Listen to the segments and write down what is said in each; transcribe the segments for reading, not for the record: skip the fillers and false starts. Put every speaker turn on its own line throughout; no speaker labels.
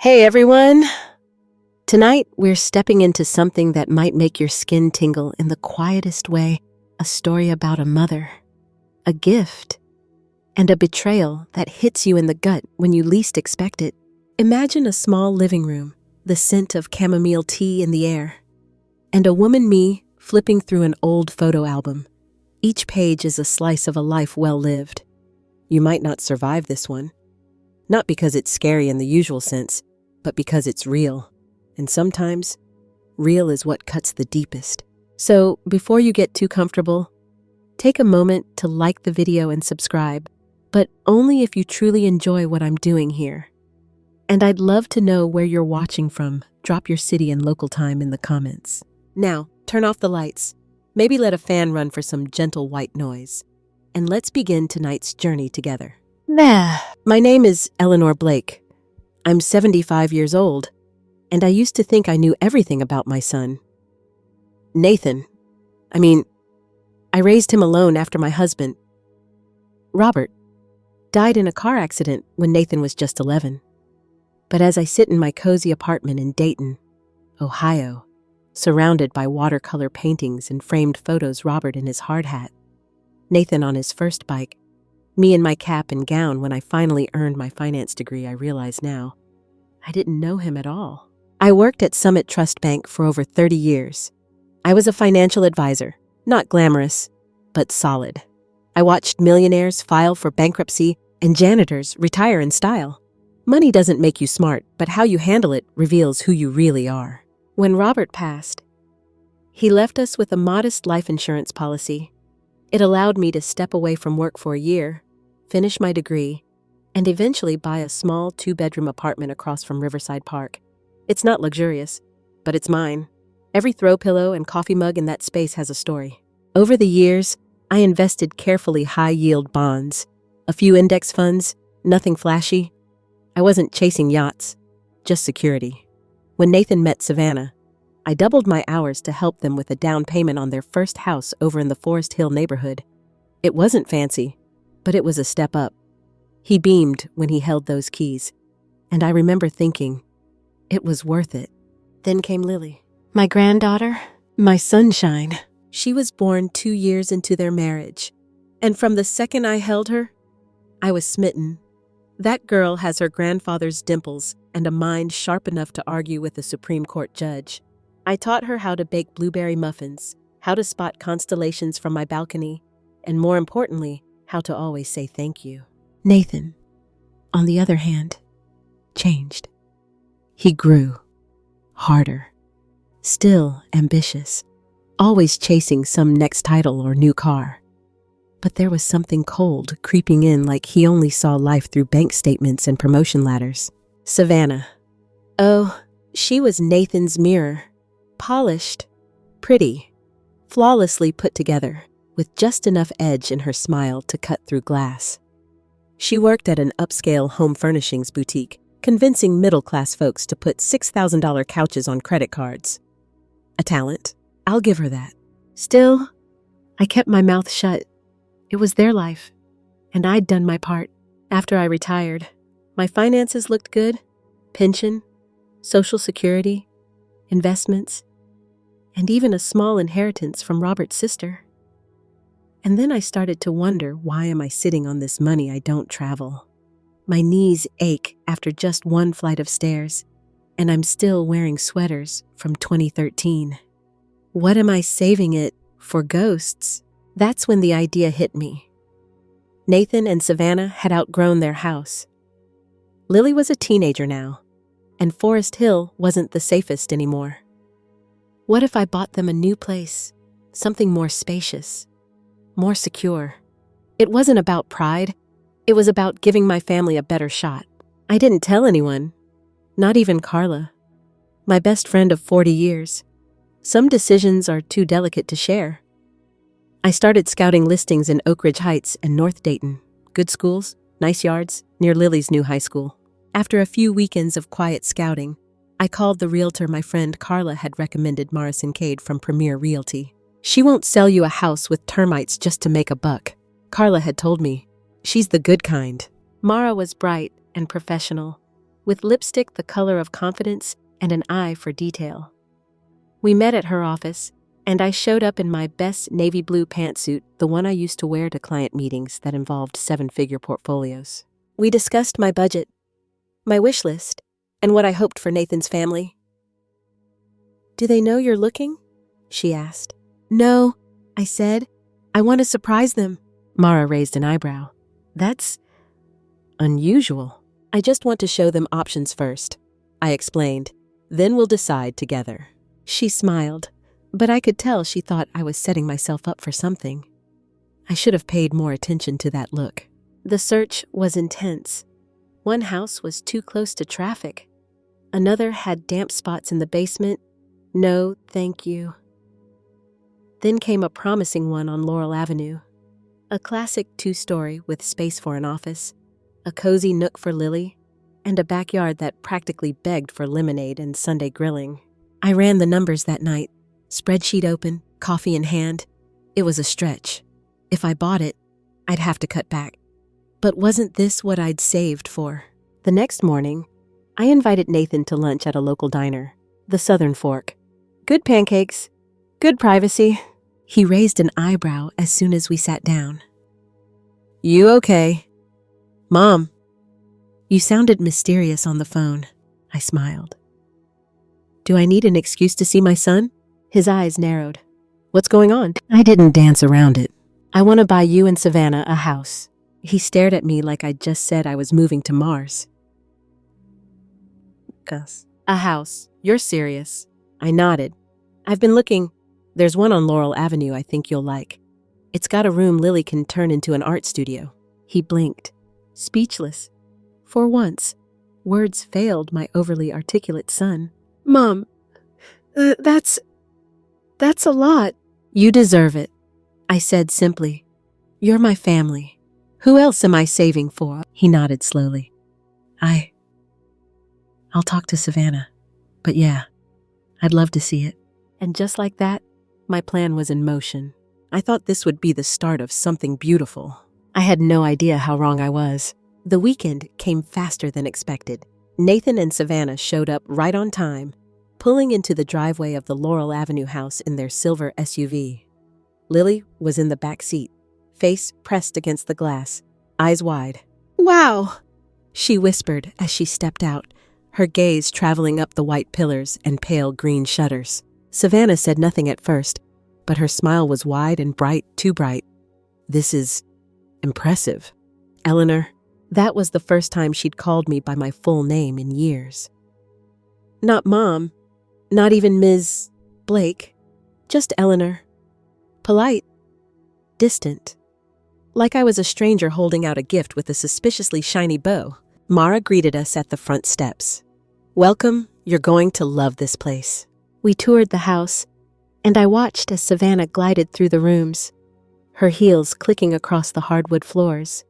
Hey everyone! Tonight we're stepping into something that might make your skin tingle in the quietest way, a story about a mother, a gift, and a betrayal that hits you in the gut when you least expect it. Imagine a small living room, the scent of chamomile tea in the air, and a woman me flipping through an old photo album. Each page is a slice of a life well lived. You might not survive this one, not because it's scary in the usual sense, but because it's real. And sometimes, real is what cuts the deepest. So, before you get too comfortable, take a moment to like the video and subscribe, but only if you truly enjoy what I'm doing here. And I'd love to know where you're watching from. Drop your city and local time in the comments. Now, turn off the lights. Maybe let a fan run for some gentle white noise. And let's begin tonight's journey together. My name is Eleanor Blake. I'm 75 years old, and I used to think I knew everything about my son. Nathan. I raised him alone after my husband, Robert, died in a car accident when Nathan was just 11. But as I sit in my cozy apartment in Dayton, Ohio, surrounded by watercolor paintings and framed photos, Robert in his hard hat, Nathan on his first bike, me in my cap and gown when I finally earned my finance degree, I realize now, I didn't know him at all. I worked at Summit Trust Bank for over 30 years. I was a financial advisor, not glamorous, but solid. I watched millionaires file for bankruptcy and janitors retire in style. Money doesn't make you smart, but how you handle it reveals who you really are. When Robert passed, he left us with a modest life insurance policy. It allowed me to step away from work for a year, finish my degree, and eventually buy a small 2-bedroom apartment across from Riverside Park. It's not luxurious, but it's mine. Every throw pillow and coffee mug in that space has a story. Over the years, I invested carefully high-yield bonds, a few index funds, nothing flashy. I wasn't chasing yachts, just security. When Nathan met Savannah, I doubled my hours to help them with a down payment on their first house over in the Forest Hill neighborhood. It wasn't fancy, but it was a step up. He beamed when he held those keys, and I remember thinking, it was worth it. Then came Lily, my granddaughter, my sunshine. She was born 2 years into their marriage, and from the second I held her, I was smitten. That girl has her grandfather's dimples and a mind sharp enough to argue with a Supreme Court judge. I taught her how to bake blueberry muffins, how to spot constellations from my balcony, and more importantly, how to always say thank you. Nathan, on the other hand, changed. He grew, harder, still ambitious, always chasing some next title or new car. But there was something cold creeping in, like he only saw life through bank statements and promotion ladders. Savannah. Oh, she was Nathan's mirror. Polished, pretty, flawlessly put together, with just enough edge in her smile to cut through glass. She worked at an upscale home furnishings boutique, convincing middle-class folks to put $6,000 couches on credit cards. A talent. I'll give her that. Still, I kept my mouth shut. It was their life, and I'd done my part. After I retired, my finances looked good. Pension, Social Security, investments, and even a small inheritance from Robert's sister. And then I started to wonder, why am I sitting on this money? I don't travel. My knees ache after just one flight of stairs, and I'm still wearing sweaters from 2013. What am I saving it for? Ghosts? That's when the idea hit me. Nathan and Savannah had outgrown their house. Lily was a teenager now, and Forest Hill wasn't the safest anymore. What if I bought them a new place, something more spacious, more secure? It wasn't about pride. It was about giving my family a better shot. I didn't tell anyone, not even Carla, my best friend of 40 years. Some decisions are too delicate to share. I started scouting listings in Oak Ridge Heights and North Dayton. Good schools, nice yards, near Lily's new high school. After a few weekends of quiet scouting, I called the realtor my friend Carla had recommended, Morrison Cade from Premier Realty. She won't sell you a house with termites just to make a buck, Carla had told me. She's the good kind. Mara was bright and professional, with lipstick the color of confidence and an eye for detail. We met at her office, and I showed up in my best navy blue pantsuit, the one I used to wear to client meetings that involved 7-figure portfolios. We discussed my budget, my wish list, and what I hoped for Nathan's family. "Do they know you're looking?" she asked. "No," I said. "I want to surprise them." Mara raised an eyebrow. "That's unusual." "I just want to show them options first," I explained. "Then we'll decide together." She smiled, but I could tell she thought I was setting myself up for something. I should have paid more attention to that look. The search was intense. One house was too close to traffic. Another had damp spots in the basement. No, thank you. Then came a promising one on Laurel Avenue. A classic 2-story with space for an office, a cozy nook for Lily, and a backyard that practically begged for lemonade and Sunday grilling. I ran the numbers that night, spreadsheet open, coffee in hand. It was a stretch. If I bought it, I'd have to cut back. But wasn't this what I'd saved for? The next morning, I invited Nathan to lunch at a local diner, the Southern Fork. Good pancakes, good privacy. He raised an eyebrow as soon as we sat down. "You okay?" "Mom." "You sounded mysterious on the phone." I smiled. "Do I need an excuse to see my son?" His eyes narrowed. "What's going on?" I didn't dance around it. "I want to buy you and Savannah a house." He stared at me like I'd just said I was moving to Mars. "Gus, a house. You're serious?" I nodded. "I've been looking. There's one on Laurel Avenue I think you'll like. It's got a room Lily can turn into an art studio." He blinked, speechless. For once, words failed my overly articulate son. "Mom, that's a lot." "You deserve it," I said simply. "You're my family. Who else am I saving for?" He nodded slowly. I'll talk to Savannah. But yeah, I'd love to see it." And just like that, my plan was in motion. I thought this would be the start of something beautiful. I had no idea how wrong I was. The weekend came faster than expected. Nathan and Savannah showed up right on time, pulling into the driveway of the Laurel Avenue house in their silver SUV. Lily was in the back seat, face pressed against the glass, eyes wide. "Wow," she whispered as she stepped out, her gaze traveling up the white pillars and pale green shutters. Savannah said nothing at first, but her smile was wide and bright, too bright. "This is impressive." "Eleanor." That was the first time she'd called me by my full name in years. Not Mom, not even Ms. Blake, just Eleanor. Polite, distant, like I was a stranger holding out a gift with a suspiciously shiny bow. Mara greeted us at the front steps. "Welcome, you're going to love this place." We toured the house, and I watched as Savannah glided through the rooms, her heels clicking across the hardwood floors.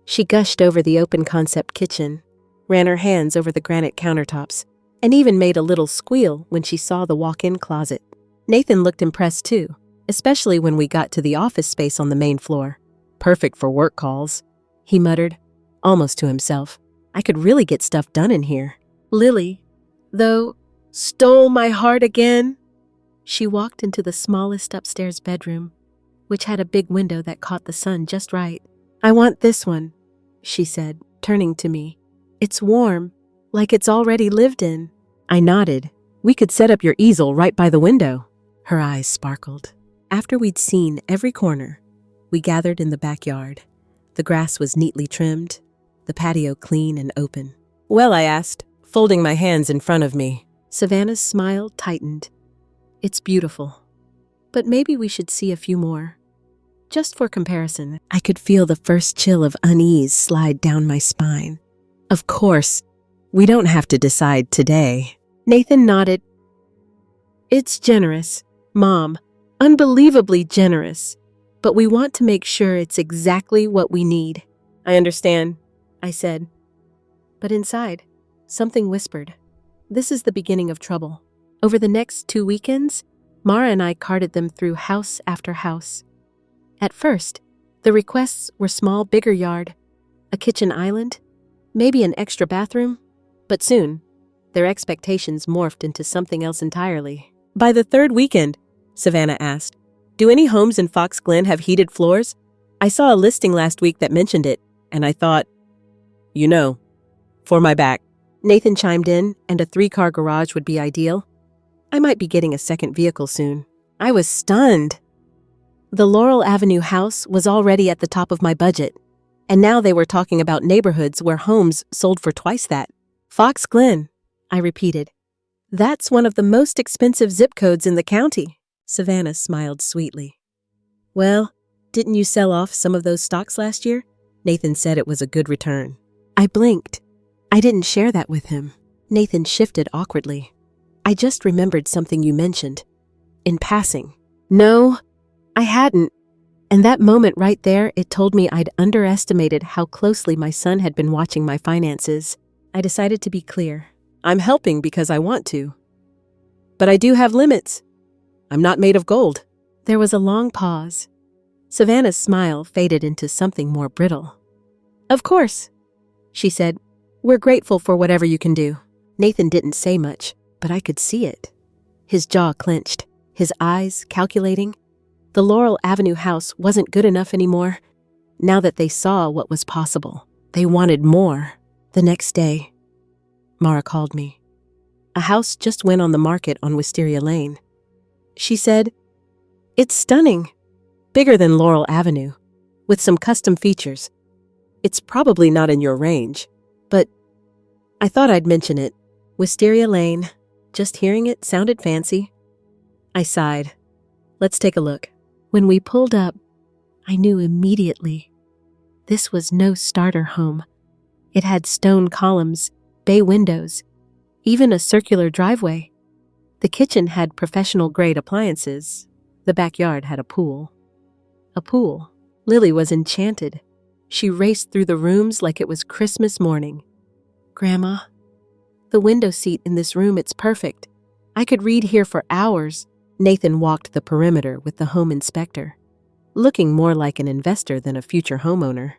She gushed over the open-concept kitchen, ran her hands over the granite countertops, and even made a little squeal when she saw the walk-in closet. Nathan looked impressed too, especially when we got to the office space on the main floor. "Perfect for work calls," he muttered, almost to himself. "I could really get stuff done in here." Lily, though, stole my heart again. She walked into the smallest upstairs bedroom, which had a big window that caught the sun just right. "I want this one," she said, turning to me. "It's warm, like it's already lived in." I nodded. "We could set up your easel right by the window." Her eyes sparkled. After we'd seen every corner, we gathered in the backyard. The grass was neatly trimmed, the patio clean and open. "Well," I asked, folding my hands in front of me. Savannah's smile tightened. "It's beautiful, but maybe we should see a few more. Just for comparison." I could feel the first chill of unease slide down my spine. "Of course, we don't have to decide today." Nathan nodded. "It's generous, Mom, unbelievably generous, but we want to make sure it's exactly what we need." "I understand," I said. But inside, something whispered, "This is the beginning of trouble." Over the next 2 weekends, Mara and I carted them through house after house. At first, the requests were small, bigger yard, a kitchen island, maybe an extra bathroom. But soon, their expectations morphed into something else entirely. By the third weekend, Savannah asked, "Do any homes in Fox Glen have heated floors? I saw a listing last week that mentioned it, and I thought, for my back." Nathan chimed in, and a 3-car garage would be ideal. I might be getting a second vehicle soon. I was stunned. The Laurel Avenue house was already at the top of my budget, and now they were talking about neighborhoods where homes sold for twice that. Fox Glen, I repeated. That's one of the most expensive zip codes in the county. Savannah smiled sweetly. Well, didn't you sell off some of those stocks last year? Nathan said it was a good return. I blinked. I didn't share that with him. Nathan shifted awkwardly. I just remembered something you mentioned. In passing. No, I hadn't. And that moment right there, it told me I'd underestimated how closely my son had been watching my finances. I decided to be clear. I'm helping because I want to. But I do have limits. I'm not made of gold. There was a long pause. Savannah's smile faded into something more brittle. Of course, she said. We're grateful for whatever you can do. Nathan didn't say much, but I could see it. His jaw clenched, his eyes calculating. The Laurel Avenue house wasn't good enough anymore. Now that they saw what was possible, they wanted more. The next day, Mara called me. A house just went on the market on Wisteria Lane. She said, "It's stunning. Bigger than Laurel Avenue, with some custom features. It's probably not in your range, but I thought I'd mention it. Wisteria Lane. Just hearing it sounded fancy." I sighed. Let's take a look. When we pulled up, I knew immediately. This was no starter home. It had stone columns, bay windows, even a circular driveway. The kitchen had professional-grade appliances. The backyard had a pool. A pool. Lily was enchanted. She raced through the rooms like it was Christmas morning. Grandma, the window seat in this room, it's perfect. I could read here for hours. Nathan walked the perimeter with the home inspector, looking more like an investor than a future homeowner.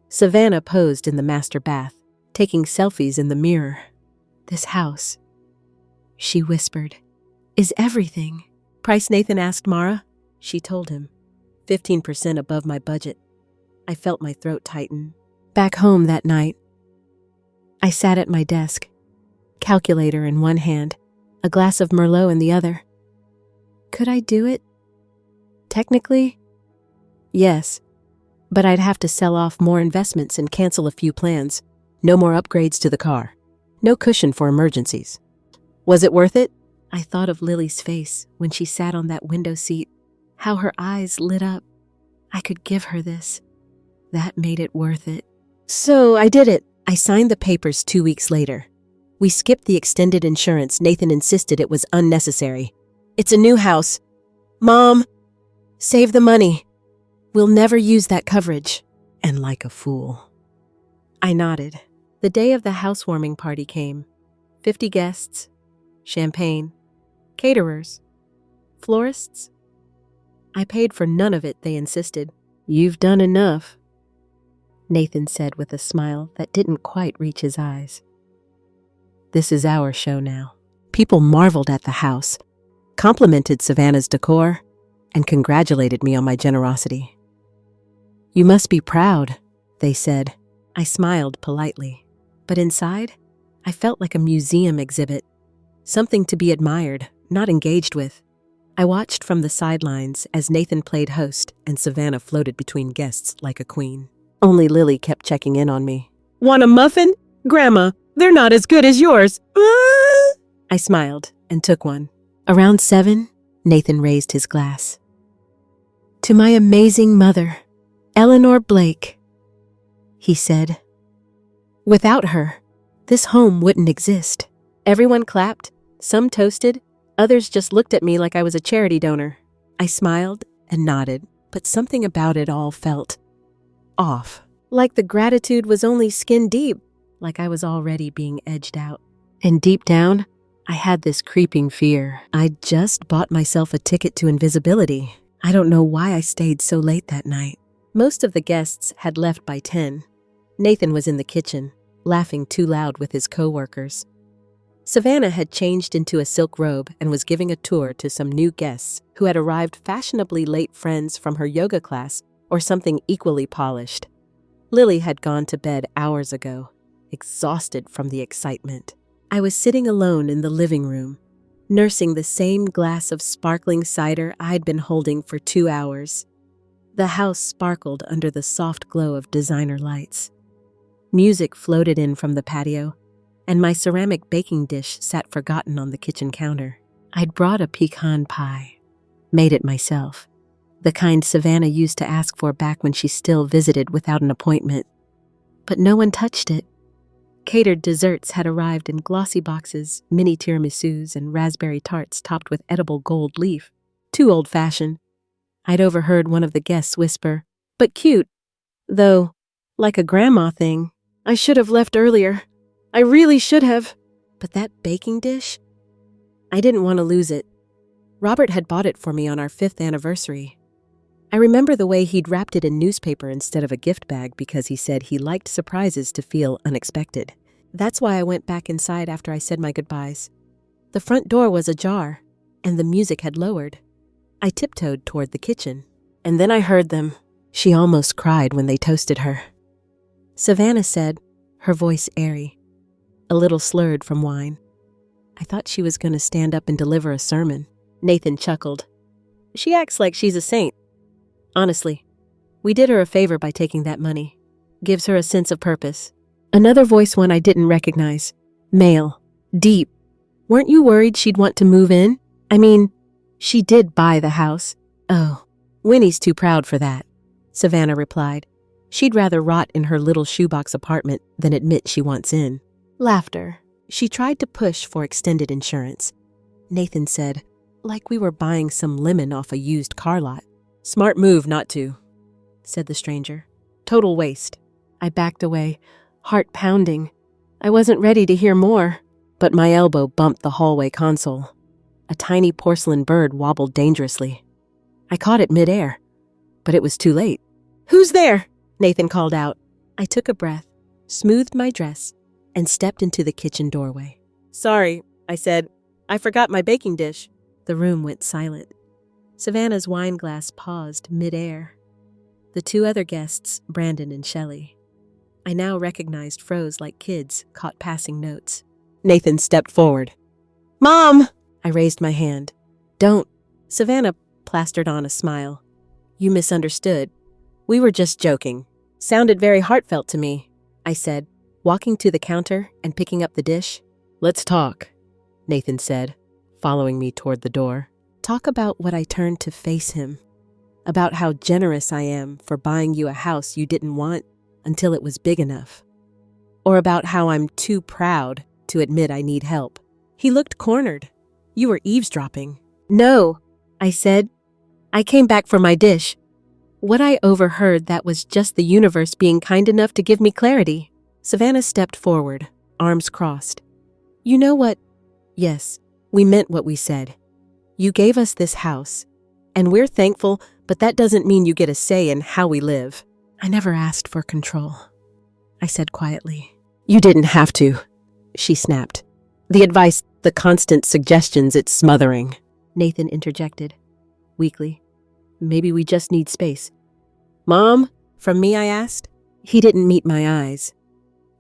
Savannah posed in the master bath, taking selfies in the mirror. This house, she whispered, is everything. Price, Nathan asked Mara. She told him. 15% above my budget. I felt my throat tighten. Back home that night, I sat at my desk, calculator in one hand, a glass of Merlot in the other. Could I do it? Technically, yes, but I'd have to sell off more investments and cancel a few plans. No more upgrades to the car. No cushion for emergencies. Was it worth it? I thought of Lily's face when she sat on that window seat, how her eyes lit up. I could give her this. That made it worth it. So I did it. I signed the papers 2 weeks later. We skipped the extended insurance. Nathan insisted it was unnecessary. It's a new house. Mom, save the money. We'll never use that coverage. And like a fool. I nodded. The day of the housewarming party came. 50 guests, champagne, caterers, florists. I paid for none of it, they insisted. You've done enough, Nathan said with a smile that didn't quite reach his eyes. This is our show now. People marveled at the house, complimented Savannah's decor, and congratulated me on my generosity. You must be proud, they said. I smiled politely, but inside, I felt like a museum exhibit, something to be admired, not engaged with. I watched from the sidelines as Nathan played host and Savannah floated between guests like a queen. Only Lily kept checking in on me. Want a muffin? Grandma, they're not as good as yours. I smiled and took one. Around 7, Nathan raised his glass. To my amazing mother, Eleanor Blake, he said. Without her, this home wouldn't exist. Everyone clapped, some toasted, others just looked at me like I was a charity donor. I smiled and nodded, but something about it all felt off. Like the gratitude was only skin deep, like I was already being edged out. And deep down, I had this creeping fear. I'd just bought myself a ticket to invisibility. I don't know why I stayed so late that night. Most of the guests had left by 10. Nathan was in the kitchen, laughing too loud with his co-workers. Savannah had changed into a silk robe and was giving a tour to some new guests who had arrived fashionably late, friends from her yoga class or something equally polished. Lily had gone to bed hours ago, exhausted from the excitement. I was sitting alone in the living room, nursing the same glass of sparkling cider I'd been holding for 2 hours. The house sparkled under the soft glow of designer lights. Music floated in from the patio, and my ceramic baking dish sat forgotten on the kitchen counter. I'd brought a pecan pie, made it myself, the kind Savannah used to ask for back when she still visited without an appointment. But no one touched it. Catered desserts had arrived in glossy boxes, mini tiramisus and raspberry tarts topped with edible gold leaf. Too old-fashioned. I'd overheard one of the guests whisper, "But cute, though, like a grandma thing. I should have left earlier. I really should have." But that baking dish? I didn't want to lose it. Robert had bought it for me on our 5th anniversary. I remember the way he'd wrapped it in newspaper instead of a gift bag because he said he liked surprises to feel unexpected. That's why I went back inside after I said my goodbyes. The front door was ajar, and the music had lowered. I tiptoed toward the kitchen, and then I heard them. She almost cried when they toasted her. Savannah said, her voice airy, a little slurred from wine. I thought she was going to stand up and deliver a sermon. Nathan chuckled. She acts like she's a saint. Honestly, we did her a favor by taking that money. Gives her a sense of purpose. Another voice, one I didn't recognize. Male. Deep. Weren't you worried she'd want to move in? I mean, she did buy the house. Oh, Winnie's too proud for that, Savannah replied. She'd rather rot in her little shoebox apartment than admit she wants in. Laughter. She tried to push for extended insurance. Nathan said, like we were buying some lemon off a used car lot. Smart move not to, said the stranger. Total waste. I backed away, heart pounding. I wasn't ready to hear more, but my elbow bumped the hallway console. A tiny porcelain bird wobbled dangerously. I caught it midair, but it was too late. Who's there? Nathan called out. I took a breath, smoothed my dress, and stepped into the kitchen doorway. Sorry, I said. I forgot my baking dish. The room went silent. Savannah's wine glass paused midair. The 2 other guests, Brandon and Shelley, I now recognized, froze like kids caught passing notes. Nathan stepped forward. Mom! I raised my hand. Don't. Savannah plastered on a smile. You misunderstood. We were just joking. Sounded very heartfelt to me, I said, walking to the counter and picking up the dish. Let's talk, Nathan said, following me toward the door. Talk about what I turned to face him. About how generous I am for buying you a house you didn't want until it was big enough. Or about how I'm too proud to admit I need help. He looked cornered. You were eavesdropping. No, I said. I came back for my dish. What I overheard, that was just the universe being kind enough to give me clarity. Savannah stepped forward, arms crossed. You know what? Yes, we meant what we said. You gave us this house, and we're thankful, but that doesn't mean you get a say in how we live. I never asked for control, I said quietly. You didn't have to, she snapped. The advice, the constant suggestions, it's smothering. Nathan interjected, weakly. Maybe we just need space. Mom, from me, I asked. He didn't meet my eyes.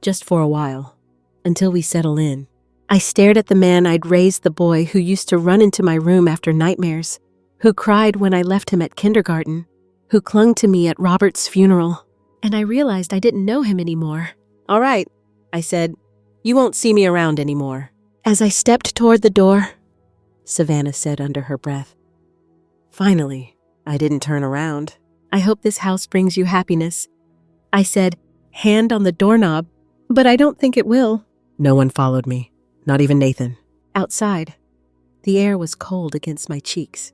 Just for a while, until we settle in. I stared at the man I'd raised, the boy who used to run into my room after nightmares, who cried when I left him at kindergarten, who clung to me at Robert's funeral. And I realized I didn't know him anymore. All right, I said. You won't see me around anymore. As I stepped toward the door, Savannah said under her breath. Finally, I didn't turn around. I hope this house brings you happiness. I said, hand on the doorknob, but I don't think it will. No one followed me, not even Nathan. Outside, the air was cold against my cheeks.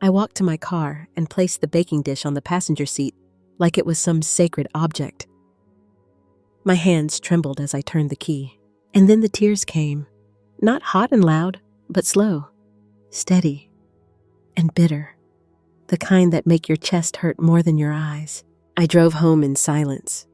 I walked to my car and placed the baking dish on the passenger seat like it was some sacred object. My hands trembled as I turned the key, and then the tears came, not hot and loud, but slow, steady, and bitter, the kind that make your chest hurt more than your eyes. I drove home in silence,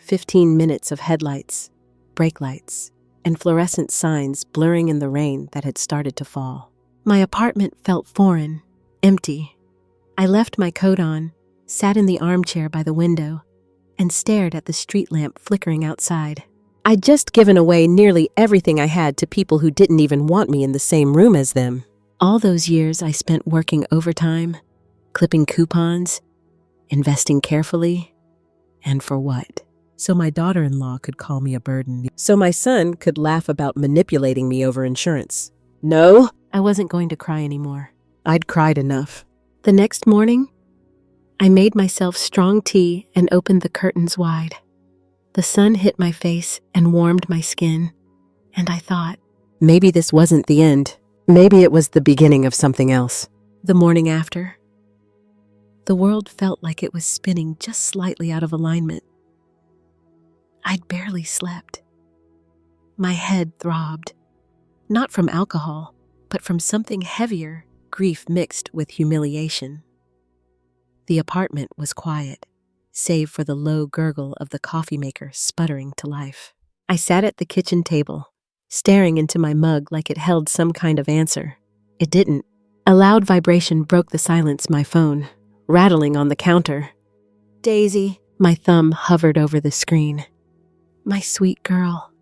15 minutes of headlights, brake lights, and fluorescent signs blurring in the rain that had started to fall. My apartment felt foreign, empty. I left my coat on, sat in the armchair by the window, and stared at the street lamp flickering outside. I'd just given away nearly everything I had to people who didn't even want me in the same room as them. All those years I spent working overtime, clipping coupons, investing carefully, and for what? So my daughter-in-law could call me a burden. So my son could laugh about manipulating me over insurance. No, I wasn't going to cry anymore. I'd cried enough. The next morning, I made myself strong tea and opened the curtains wide. The sun hit my face and warmed my skin, and I thought, maybe this wasn't the end. Maybe it was the beginning of something else. The morning after, the world felt like it was spinning just slightly out of alignment. I'd barely slept. My head throbbed, not from alcohol, but from something heavier, grief mixed with humiliation. The apartment was quiet, save for the low gurgle of the coffee maker sputtering to life. I sat at the kitchen table, staring into my mug like it held some kind of answer. It didn't. A loud vibration broke the silence. My phone, rattling on the counter. Daisy. My thumb hovered over the screen. My sweet girl.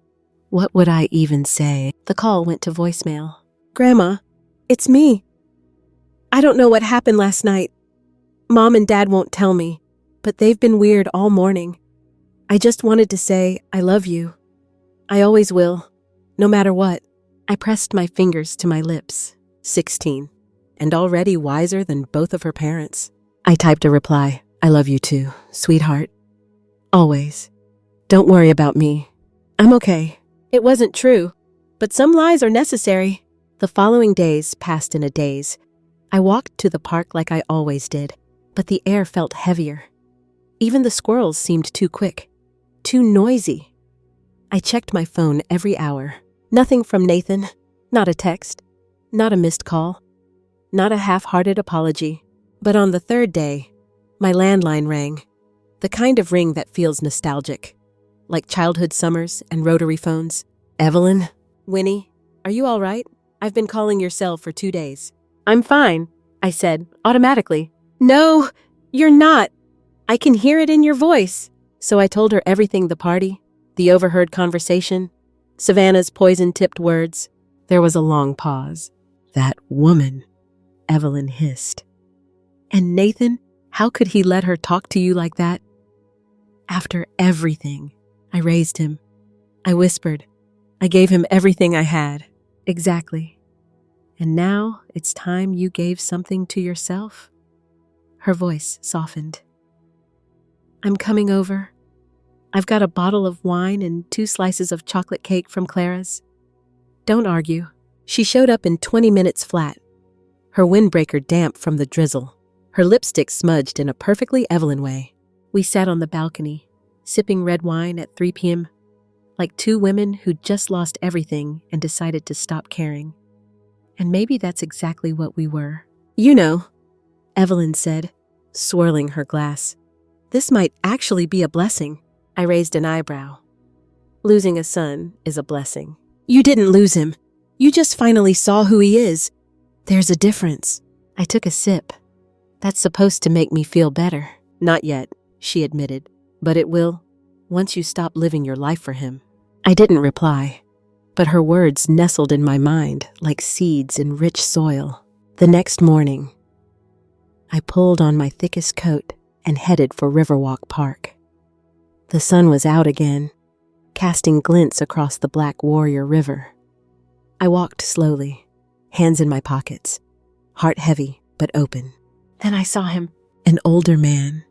What would I even say? The call went to voicemail. Grandma, it's me. I don't know what happened last night. Mom and Dad won't tell me, but they've been weird all morning. I just wanted to say I love you. I always will, no matter what. I pressed my fingers to my lips. 16, and already wiser than both of her parents. I typed a reply. I love you too, sweetheart. Always. Don't worry about me. I'm okay. It wasn't true, but some lies are necessary. The following days passed in a daze. I walked to the park like I always did, but the air felt heavier. Even the squirrels seemed too quick, too noisy. I checked my phone every hour. Nothing from Nathan, not a text, not a missed call, not a half-hearted apology. But on the third day, my landline rang, the kind of ring that feels nostalgic, like childhood summers and rotary phones. Evelyn? Winnie, are you all right? I've been calling your cell for 2 days. I'm fine, I said, automatically. No, you're not. I can hear it in your voice. So I told her everything: the party, the overheard conversation, Savannah's poison-tipped words. There was a long pause. That woman, Evelyn hissed. And Nathan, how could he let her talk to you like that? After everything, I raised him. I whispered. I gave him everything I had. Exactly. And now it's time you gave something to yourself? Her voice softened. I'm coming over. I've got a bottle of wine and 2 slices of chocolate cake from Clara's. Don't argue. She showed up in 20 minutes flat, her windbreaker damp from the drizzle, her lipstick smudged in a perfectly Evelyn way. We sat on the balcony, sipping red wine at 3 p.m., like 2 women who'd just lost everything and decided to stop caring. And maybe that's exactly what we were. You know, Evelyn said, swirling her glass. This might actually be a blessing. I raised an eyebrow. Losing a son is a blessing. You didn't lose him. You just finally saw who he is. There's a difference. I took a sip. That's supposed to make me feel better. Not yet, she admitted. But it will, once you stop living your life for him. I didn't reply, but her words nestled in my mind like seeds in rich soil. The next morning, I pulled on my thickest coat and headed for Riverwalk Park. The sun was out again, casting glints across the Black Warrior River. I walked slowly, hands in my pockets, heart heavy but open. Then I saw him, an older man,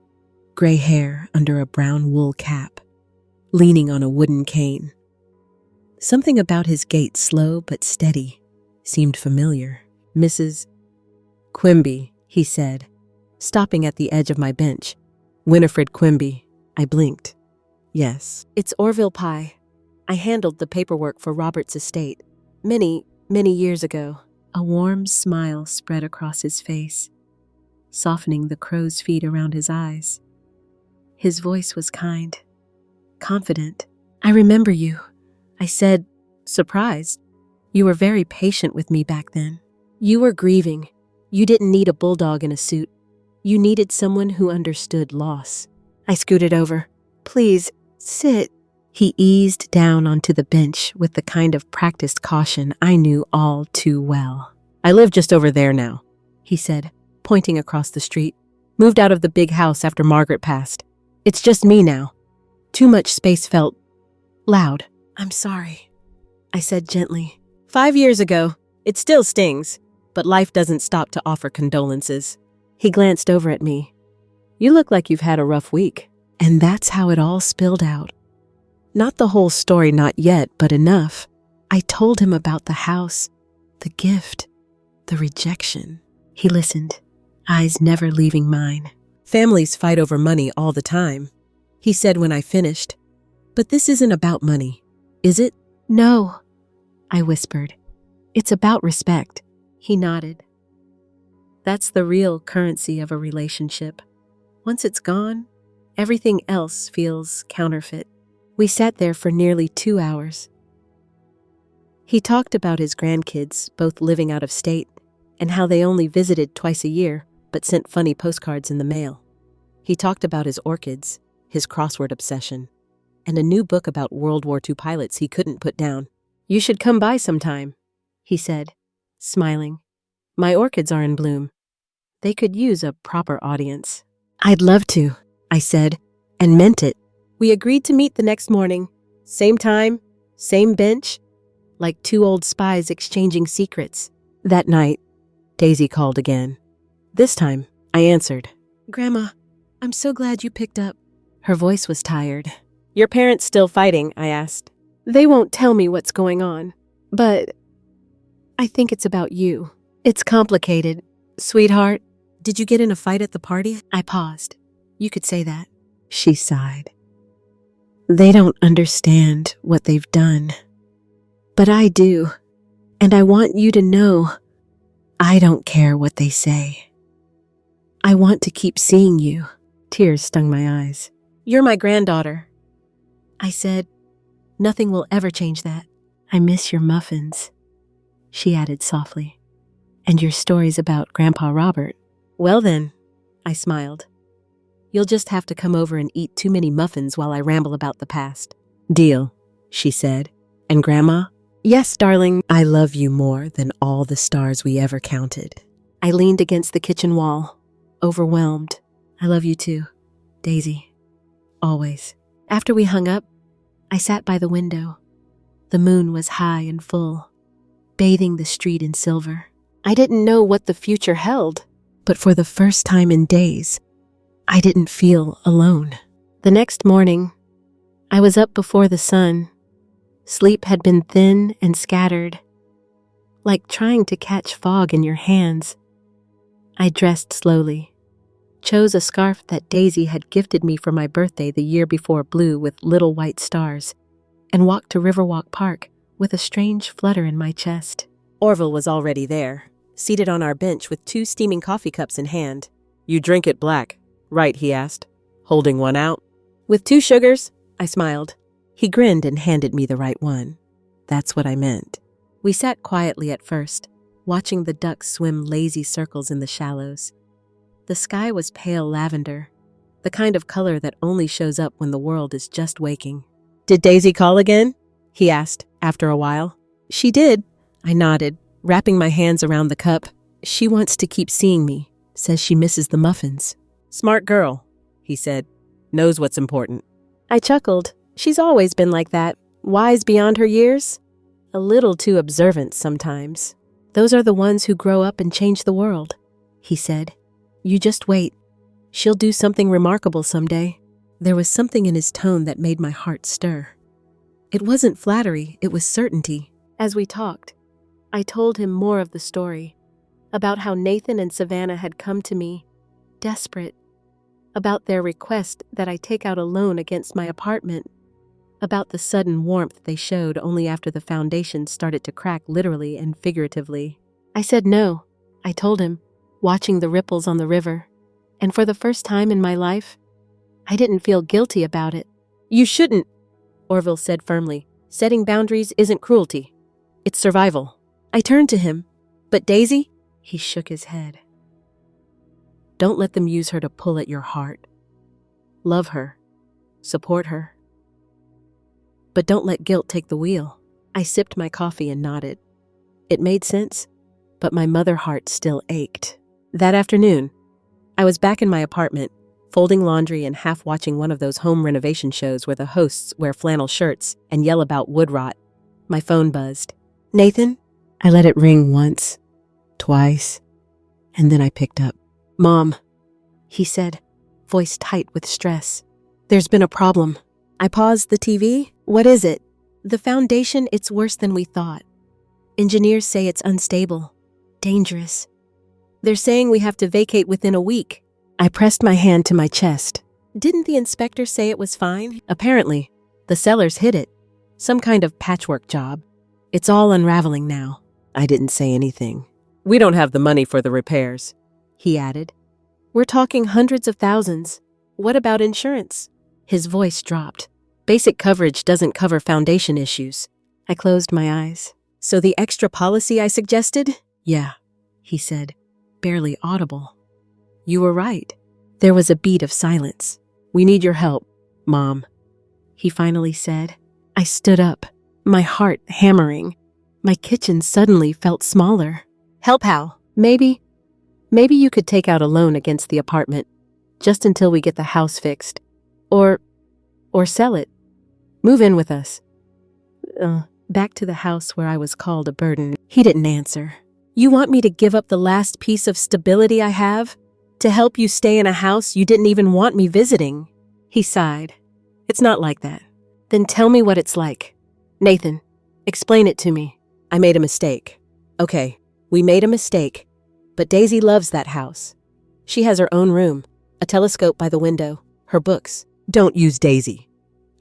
gray hair under a brown wool cap, leaning on a wooden cane. Something about his gait, slow but steady, seemed familiar. Mrs. Quimby, he said, stopping at the edge of my bench. Winifred Quimby. I blinked. Yes, it's Orville Pye. I handled the paperwork for Robert's estate many years ago. A warm smile spread across his face, softening the crow's feet around his eyes. His voice was kind. confident. "I remember you," I said, surprised. "You were very patient with me back then. You were grieving. You didn't need a bulldog in a suit. You needed someone who understood loss." I scooted over. "Please, sit." He eased down onto the bench with the kind of practiced caution I knew all too well. "I live just over there now," he said, pointing across the street. "Moved out of the big house after Margaret passed. It's just me now." Too much space felt loud. "I'm sorry," I said gently. 5 years ago. It still stings, but life doesn't stop to offer condolences." He glanced over at me. "You look like you've had a rough week." And that's how it all spilled out. Not the whole story, not yet, but enough. I told him about the house, the gift, the rejection. He listened, eyes never leaving mine. "Families fight over money all the time," he said when I finished. "But this isn't about money, is it?" "No," I whispered. "It's about respect." He nodded. "That's the real currency of a relationship. Once it's gone, everything else feels counterfeit." We sat there for nearly 2 hours. He talked about his grandkids, both living out of state, and how they only visited twice a year, but sent funny postcards in the mail. He talked about his orchids, his crossword obsession, and a new book about World War II pilots he couldn't put down. "You should come by sometime," he said, smiling. "My orchids are in bloom. They could use a proper audience." "I'd love to," I said, and meant it. We agreed to meet the next morning. Same time, same bench, like two old spies exchanging secrets. That night, Daisy called again. This time, I answered. "Grandma, I'm so glad you picked up." Her voice was tired. "Your parents still fighting?" I asked. "They won't tell me what's going on, but I think it's about you. It's complicated. Sweetheart, did you get in a fight at the party?" I paused. "You could say that." She sighed. "They don't understand what they've done. But I do. And I want you to know I don't care what they say. I want to keep seeing you." Tears stung my eyes. "You're my granddaughter." I said, "Nothing will ever change that." "I miss your muffins," she added softly. "And your stories about Grandpa Robert." "Well then," I smiled. "You'll just have to come over and eat too many muffins while I ramble about the past." "Deal," she said. "And Grandma?" "Yes, darling, I love you more than all the stars we ever counted." I leaned against the kitchen wall, overwhelmed. "I love you too, Daisy. Always." After we hung up, I sat by the window. The moon was high and full, bathing the street in silver. I didn't know what the future held, but for the first time in days, I didn't feel alone. The next morning, I was up before the sun. Sleep had been thin and scattered, like trying to catch fog in your hands. I dressed slowly, chose a scarf that Daisy had gifted me for my birthday the year before, blue with little white stars, and walked to Riverwalk Park with a strange flutter in my chest. Orville was already there, seated on our bench with 2 steaming coffee cups in hand. "You drink it black, right?" he asked, holding one out. "With 2 sugars?" I smiled. He grinned and handed me the right one. That's what I meant. We sat quietly at first, watching the ducks swim lazy circles in the shallows. The sky was pale lavender, the kind of color that only shows up when the world is just waking. "Did Daisy call again?" he asked after a while. "She did," I nodded, wrapping my hands around the cup. "She wants to keep seeing me, says she misses the muffins." "Smart girl," he said. "Knows what's important." I chuckled. She's always been like that, wise beyond her years. A little too observant sometimes. "Those are the ones who grow up and change the world," he said. "You just wait. She'll do something remarkable someday." There was something in his tone that made my heart stir. It wasn't flattery, it was certainty. As we talked, I told him more of the story, about how Nathan and Savannah had come to me, desperate, about their request that I take out a loan against my apartment, about the sudden warmth they showed only after the foundation started to crack literally and figuratively. I said no, I told him, watching the ripples on the river, and for the first time in my life, I didn't feel guilty about it. You shouldn't, Orville said firmly. Setting boundaries isn't cruelty. It's survival. I turned to him. But Daisy? He shook his head. Don't let them use her to pull at your heart. Love her. Support her. But don't let guilt take the wheel. I sipped my coffee and nodded. It made sense, but my mother heart still ached. That afternoon, I was back in my apartment, folding laundry and half watching one of those home renovation shows where the hosts wear flannel shirts and yell about wood rot. My phone buzzed. Nathan? I let it ring once, twice, and then I picked up. Mom, he said, voice tight with stress. There's been a problem. I paused the TV. What is it? The foundation, it's worse than we thought. Engineers say it's unstable, dangerous. They're saying we have to vacate within a week. I pressed my hand to my chest. Didn't the inspector say it was fine? Apparently. The sellers hid it. Some kind of patchwork job. It's all unraveling now. I didn't say anything. We don't have the money for the repairs, he added. We're talking hundreds of thousands. What about insurance? His voice dropped. Basic coverage doesn't cover foundation issues. I closed my eyes. So the extra policy I suggested? Yeah, he said, barely audible. You were right. There was a beat of silence. We need your help, Mom, he finally said. I stood up, my heart hammering. My kitchen suddenly felt smaller. Help how? Maybe you could take out a loan against the apartment, just until we get the house fixed. Or sell it. Move in with us. Back to the house where I was called a burden. He didn't answer. You want me to give up the last piece of stability I have? To help you stay in a house you didn't even want me visiting? He sighed. It's not like that. Then tell me what it's like. Nathan, explain it to me. I made a mistake. Okay, we made a mistake. But Daisy loves that house. She has her own room, a telescope by the window, her books. Don't use Daisy,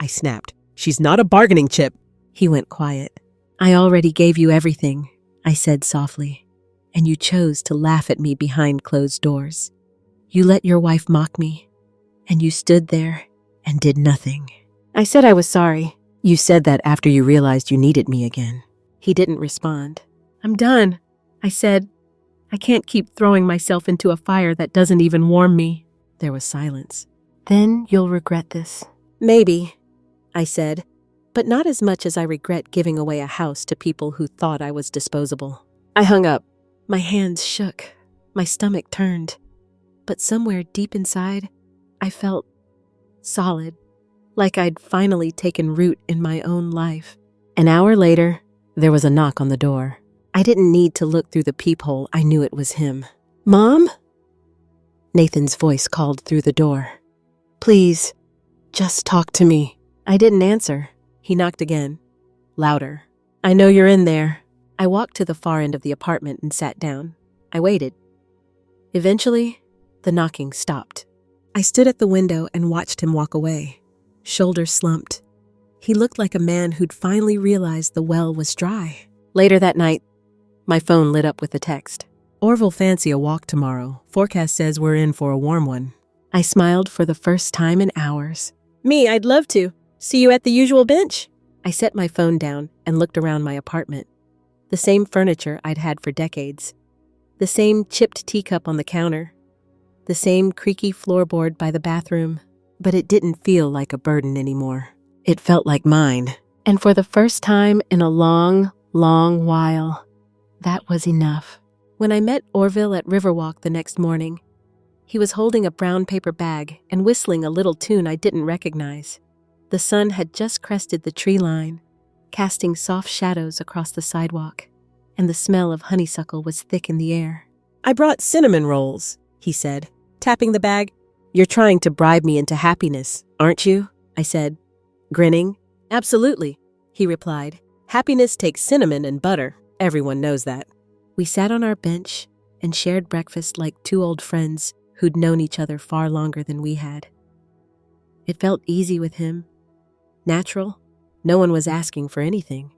I snapped. She's not a bargaining chip. He went quiet. I already gave you everything, I said softly, and you chose to laugh at me behind closed doors. You let your wife mock me, and you stood there and did nothing. I said I was sorry. You said that after you realized you needed me again. He didn't respond. I'm done, I said. I can't keep throwing myself into a fire that doesn't even warm me. There was silence. Then you'll regret this. Maybe, I said, but not as much as I regret giving away a house to people who thought I was disposable. I hung up. My hands shook. My stomach turned. But somewhere deep inside, I felt solid, like I'd finally taken root in my own life. An hour later, there was a knock on the door. I didn't need to look through the peephole. I knew it was him. Mom? Nathan's voice called through the door. Please, just talk to me. I didn't answer. He knocked again, louder. I know you're in there. I walked to the far end of the apartment and sat down. I waited. Eventually, the knocking stopped. I stood at the window and watched him walk away, shoulders slumped. He looked like a man who'd finally realized the well was dry. Later that night, my phone lit up with a text. Orville fancy a walk tomorrow. Forecast says we're in for a warm one. I smiled for the first time in hours. Me, I'd love to. See you at the usual bench. I set my phone down and looked around my apartment. The same furniture I'd had for decades. The same chipped teacup on the counter. The same creaky floorboard by the bathroom. But it didn't feel like a burden anymore. It felt like mine. And for the first time in a long, long while, that was enough. When I met Orville at Riverwalk the next morning, he was holding a brown paper bag and whistling a little tune I didn't recognize. The sun had just crested the tree line, casting soft shadows across the sidewalk, and the smell of honeysuckle was thick in the air. I brought cinnamon rolls, he said, tapping the bag. You're trying to bribe me into happiness, aren't you? I said, grinning. Absolutely, he replied. Happiness takes cinnamon and butter. Everyone knows that. We sat on our bench and shared breakfast like two old friends who'd known each other far longer than we had. It felt easy with him, natural. No one was asking for anything.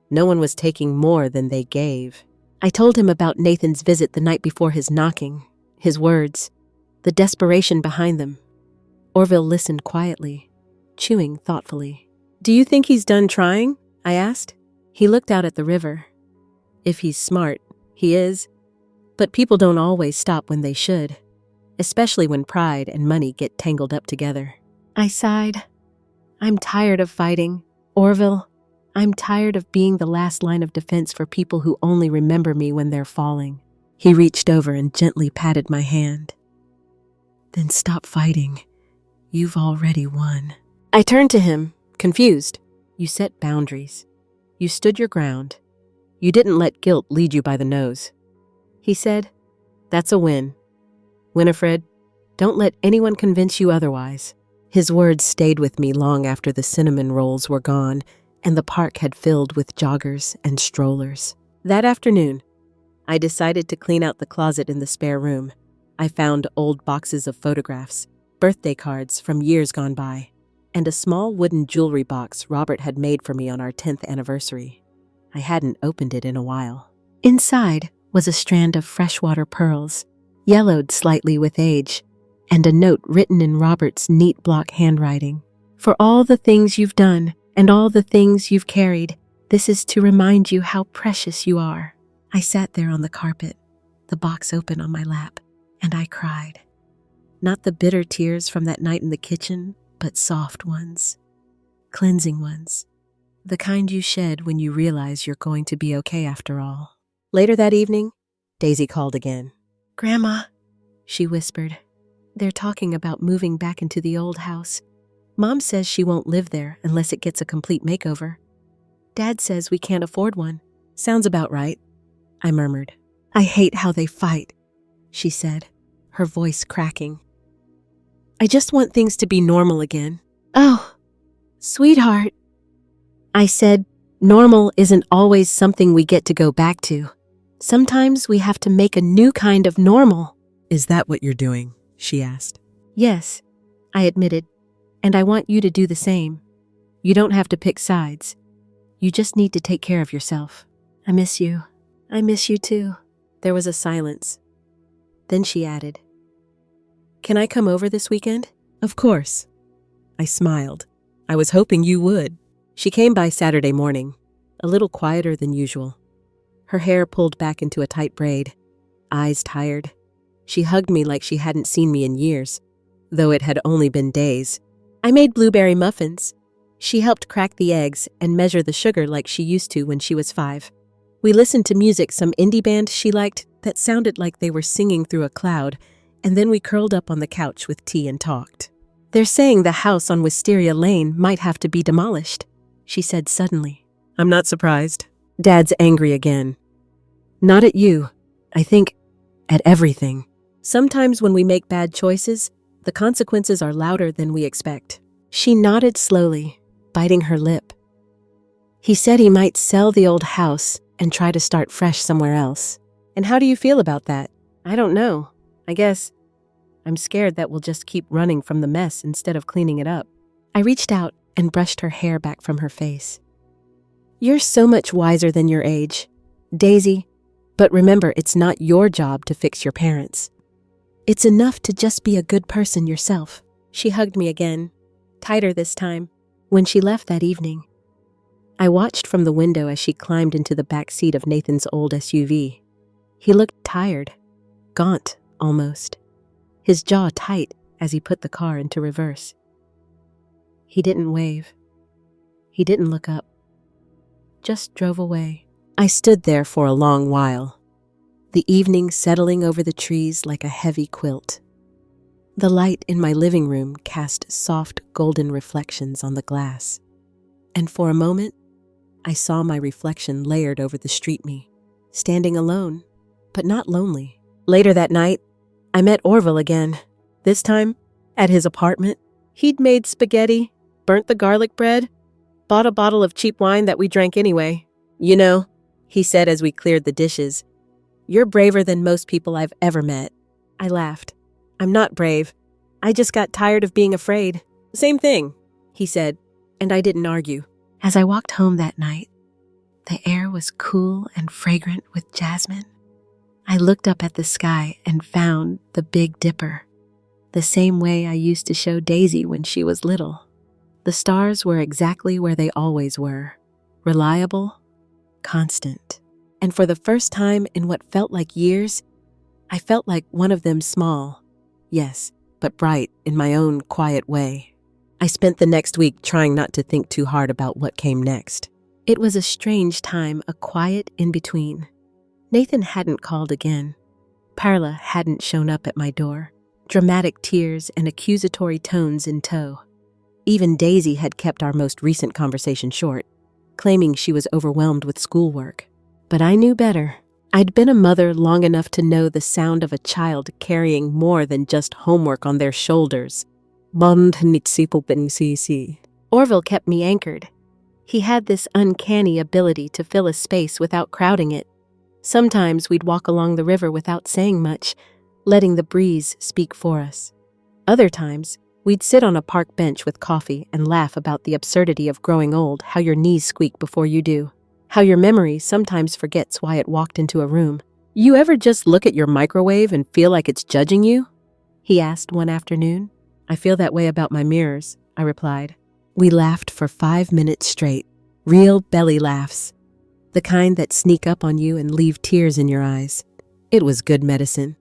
No one was taking more than they gave. I told him about Nathan's visit the night before his knocking, his words, the desperation behind them. Orville listened quietly, chewing thoughtfully. "Do you think he's done trying?" I asked. He looked out at the river. "If he's smart, he is. But people don't always stop when they should, especially when pride and money get tangled up together." I sighed. "I'm tired of fighting, Orville. I'm tired of being the last line of defense for people who only remember me when they're falling." He reached over and gently patted my hand. "Then stop fighting. You've already won." I turned to him, confused. "You set boundaries. You stood your ground. You didn't let guilt lead you by the nose." He said, "That's a win. Winifred, don't let anyone convince you otherwise." His words stayed with me long after the cinnamon rolls were gone and the park had filled with joggers and strollers. That afternoon, I decided to clean out the closet in the spare room. I found old boxes of photographs, birthday cards from years gone by, and a small wooden jewelry box Robert had made for me on our 10th anniversary. I hadn't opened it in a while. Inside was a strand of freshwater pearls, yellowed slightly with age, and a note written in Robert's neat block handwriting. "For all the things you've done and all the things you've carried, this is to remind you how precious you are." I sat there on the carpet, the box open on my lap, and I cried. Not the bitter tears from that night in the kitchen, but soft ones, cleansing ones, the kind you shed when you realize you're going to be okay after all. Later that evening, Daisy called again. "Grandma," she whispered, "they're talking about moving back into the old house. Mom says she won't live there unless it gets a complete makeover. Dad says we can't afford one." "Sounds about right," I murmured. "I hate how they fight," she said, her voice cracking. "I just want things to be normal again." "Oh, sweetheart," I said, "normal isn't always something we get to go back to. Sometimes we have to make a new kind of normal." "Is that what you're doing?" she asked. "Yes," I admitted, "and I want you to do the same. You don't have to pick sides. You just need to take care of yourself." "I miss you." "I miss you too." There was a silence. Then she added, "Can I come over this weekend?" "Of course." I smiled. "I was hoping you would." She came by Saturday morning, a little quieter than usual. Her hair pulled back into a tight braid, eyes tired. She hugged me like she hadn't seen me in years, though it had only been days. I made blueberry muffins. She helped crack the eggs and measure the sugar like she used to when she was 5. We listened to music some indie band she liked that sounded like they were singing through a cloud, and then we curled up on the couch with tea and talked. "They're saying the house on Wisteria Lane might have to be demolished," she said suddenly. "I'm not surprised." "Dad's angry again." "Not at you. I think at everything. Sometimes when we make bad choices, the consequences are louder than we expect." She nodded slowly, biting her lip. "He said he might sell the old house and try to start fresh somewhere else." "And how do you feel about that?" "I don't know. I guess I'm scared that we'll just keep running from the mess instead of cleaning it up." I reached out and brushed her hair back from her face. "You're so much wiser than your age, Daisy, but remember it's not your job to fix your parents. It's enough to just be a good person yourself." She hugged me again, tighter this time. When she left that evening, I watched from the window as she climbed into the back seat of Nathan's old SUV. He looked tired, gaunt almost, his jaw tight as he put the car into reverse. He didn't wave. He didn't look up. Just drove away. I stood there for a long while, the evening settling over the trees like a heavy quilt. The light in my living room cast soft golden reflections on the glass, and for a moment, I saw my reflection layered over the street me, standing alone, but not lonely. Later that night, I met Orville again, this time at his apartment. He'd made spaghetti, burnt the garlic bread, bought a bottle of cheap wine that we drank anyway. "You know," he said as we cleared the dishes, "you're braver than most people I've ever met." I laughed. "I'm not brave. I just got tired of being afraid." "Same thing," he said, and I didn't argue. As I walked home that night, the air was cool and fragrant with jasmine. I looked up at the sky and found the Big Dipper, the same way I used to show Daisy when she was little. The stars were exactly where they always were, reliable, constant. And for the first time in what felt like years, I felt like one of them small, yes, but bright in my own quiet way. I spent the next week trying not to think too hard about what came next. It was a strange time, a quiet in-between. Nathan hadn't called again. Parla hadn't shown up at my door, dramatic tears and accusatory tones in tow. Even Daisy had kept our most recent conversation short, claiming she was overwhelmed with schoolwork. But I knew better. I'd been a mother long enough to know the sound of a child carrying more than just homework on their shoulders. Orville kept me anchored. He had this uncanny ability to fill a space without crowding it. Sometimes we'd walk along the river without saying much, letting the breeze speak for us. Other times, we'd sit on a park bench with coffee and laugh about the absurdity of growing old, how your knees squeak before you do, how your memory sometimes forgets why it walked into a room. You ever just look at your microwave and feel like it's judging you? He asked one afternoon. I feel that way about my mirrors, I replied. We laughed for 5 minutes straight, real belly laughs, the kind that sneak up on you and leave tears in your eyes. It was good medicine,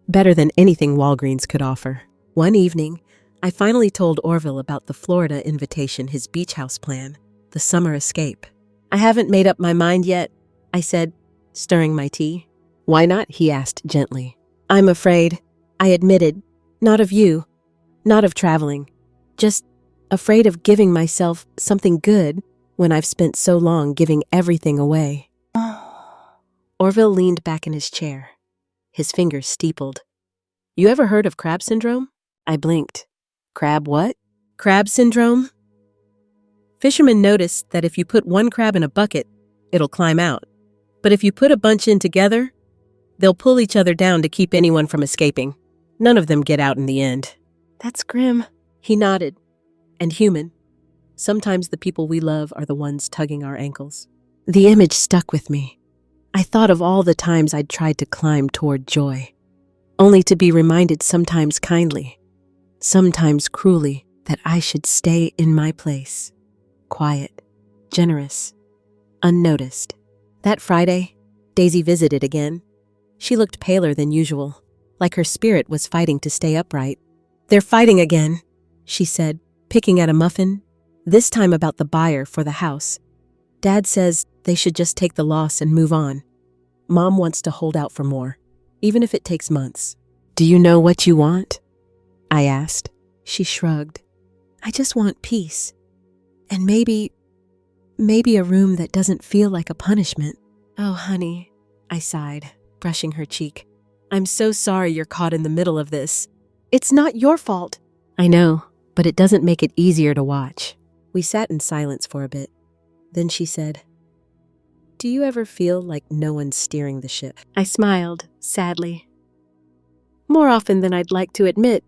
better than anything Walgreens could offer. One evening, I finally told Orville about the Florida invitation, his beach house plan, the summer escape. I haven't made up my mind yet, I said, stirring my tea. Why not? He asked gently. I'm afraid, I admitted, not of you, not of traveling, just afraid of giving myself something good when I've spent so long giving everything away. Orville leaned back in his chair, his fingers steepled. You ever heard of crab syndrome? I blinked. Crab what? Crab syndrome? Fishermen notice that if you put one crab in a bucket, it'll climb out. But if you put a bunch in together, they'll pull each other down to keep anyone from escaping. None of them get out in the end. That's grim. He nodded. And human. Sometimes the people we love are the ones tugging our ankles. The image stuck with me. I thought of all the times I'd tried to climb toward joy, only to be reminded sometimes kindly, sometimes cruelly, that I should stay in my place, quiet, generous, unnoticed. That Friday, Daisy visited again. She looked paler than usual, like her spirit was fighting to stay upright. They're fighting again, she said, picking at a muffin, this time about the buyer for the house. Dad says they should just take the loss and move on. Mom wants to hold out for more, even if it takes months. Do you know what you want? I asked. She shrugged. I just want peace. And maybe a room that doesn't feel like a punishment. Oh, honey, I sighed, brushing her cheek. I'm so sorry you're caught in the middle of this. It's not your fault. I know, but it doesn't make it easier to watch. We sat in silence for a bit. Then she said, Do you ever feel like no one's steering the ship? I smiled, sadly. More often than I'd like to admit,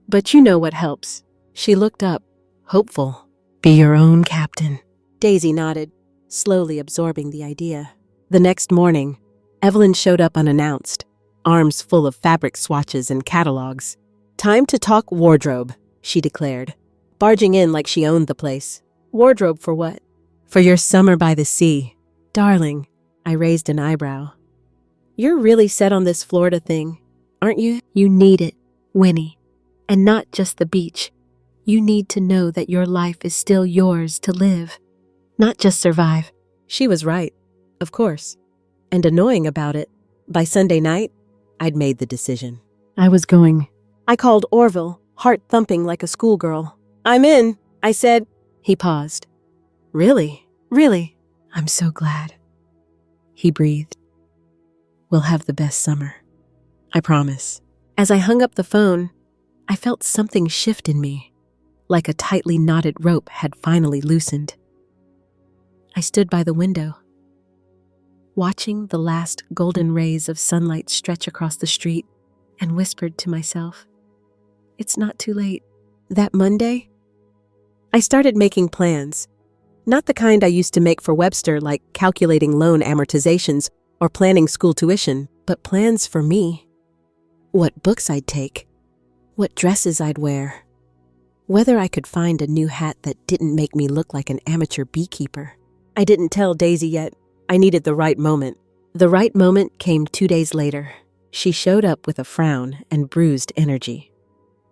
but you know what helps. She looked up, hopeful. Be your own captain. Daisy nodded, slowly absorbing the idea. The next morning, Evelyn showed up unannounced, arms full of fabric swatches and catalogs. Time to talk wardrobe, she declared, barging in like she owned the place. Wardrobe for what? For your summer by the sea. Darling, I raised an eyebrow. You're really set on this Florida thing, aren't you? You need it, Winnie. And not just the beach. You need to know that your life is still yours to live, not just survive. She was right, of course. And annoying about it, by Sunday night, I'd made the decision. I was going. I called Orville, heart thumping like a schoolgirl. I'm in, I said. He paused. Really? Really? I'm so glad. He breathed. We'll have the best summer. I promise. As I hung up the phone, I felt something shift in me, like a tightly knotted rope had finally loosened. I stood by the window, watching the last golden rays of sunlight stretch across the street, and whispered to myself, it's not too late. That Monday, I started making plans. Not the kind I used to make for Webster, like calculating loan amortizations or planning school tuition, but plans for me. What books I'd take, what dresses I'd wear, Whether I could find a new hat that didn't make me look like an amateur beekeeper. I didn't tell Daisy yet. I needed the right moment. The right moment came 2 days later. She showed up with a frown and bruised energy.